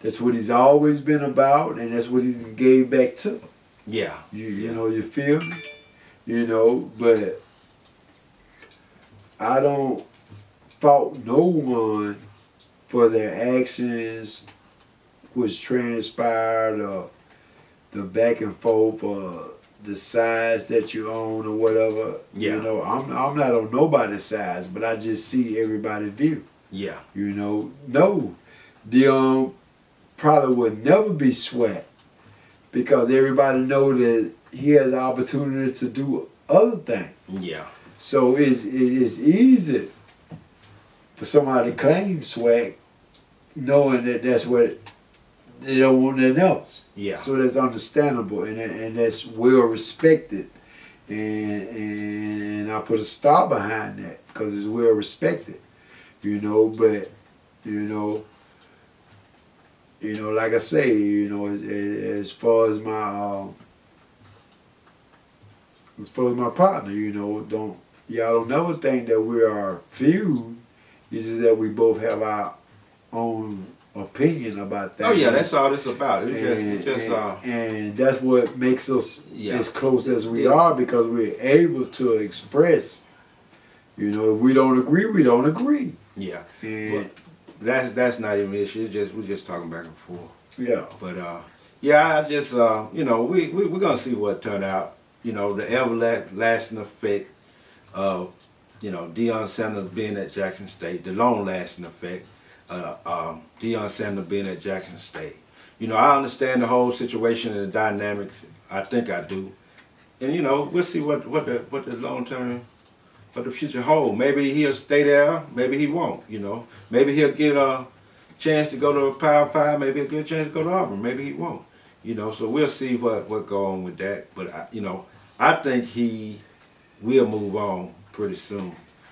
That's what he's always been about, and that's what he gave back to. Yeah. You know, you feel me? You know, but I don't fault no one for their actions, which transpired, or the back and forth, or the sides that you own, or whatever. Yeah. You know, I'm not on nobody's sides, but I just see everybody's view. Yeah. You know, no, Deion probably would never be SWAC, because everybody know that he has the opportunity to do other things. Yeah. So it's easy for somebody to claim SWAC, knowing that that's what they don't want nothing else. Yeah. So that's understandable, and that's well respected, and I put a star behind that because it's well respected. You know, but you know, like I say, you know, as far as my partner, you know, y'all don't never think that we are feud. It's just that we both have our own opinion about that. Oh yeah, that's all it's about. And that's what makes us Yeah. as close as we are, because we're able to express. You know, if we don't agree, we don't agree. Yeah. And That's not even an issue. It's just we're just talking back and forth. yeah. But yeah, I just you know, we're gonna see what turn out. You know, the everlasting effect of, you know, Deion Sanders being at Jackson State, the long lasting effect, Deion Sanders being at Jackson State. You know, I understand the whole situation and the dynamics. I think I do. And you know, we'll see what the long term, what the future holds. Maybe he'll stay there, maybe he won't, you know. Maybe he'll get a chance to go to Power 5, maybe he'll get a chance to go to Auburn, maybe he won't. You know, so we'll see what go on with that. But, you know, I think he will move on pretty soon.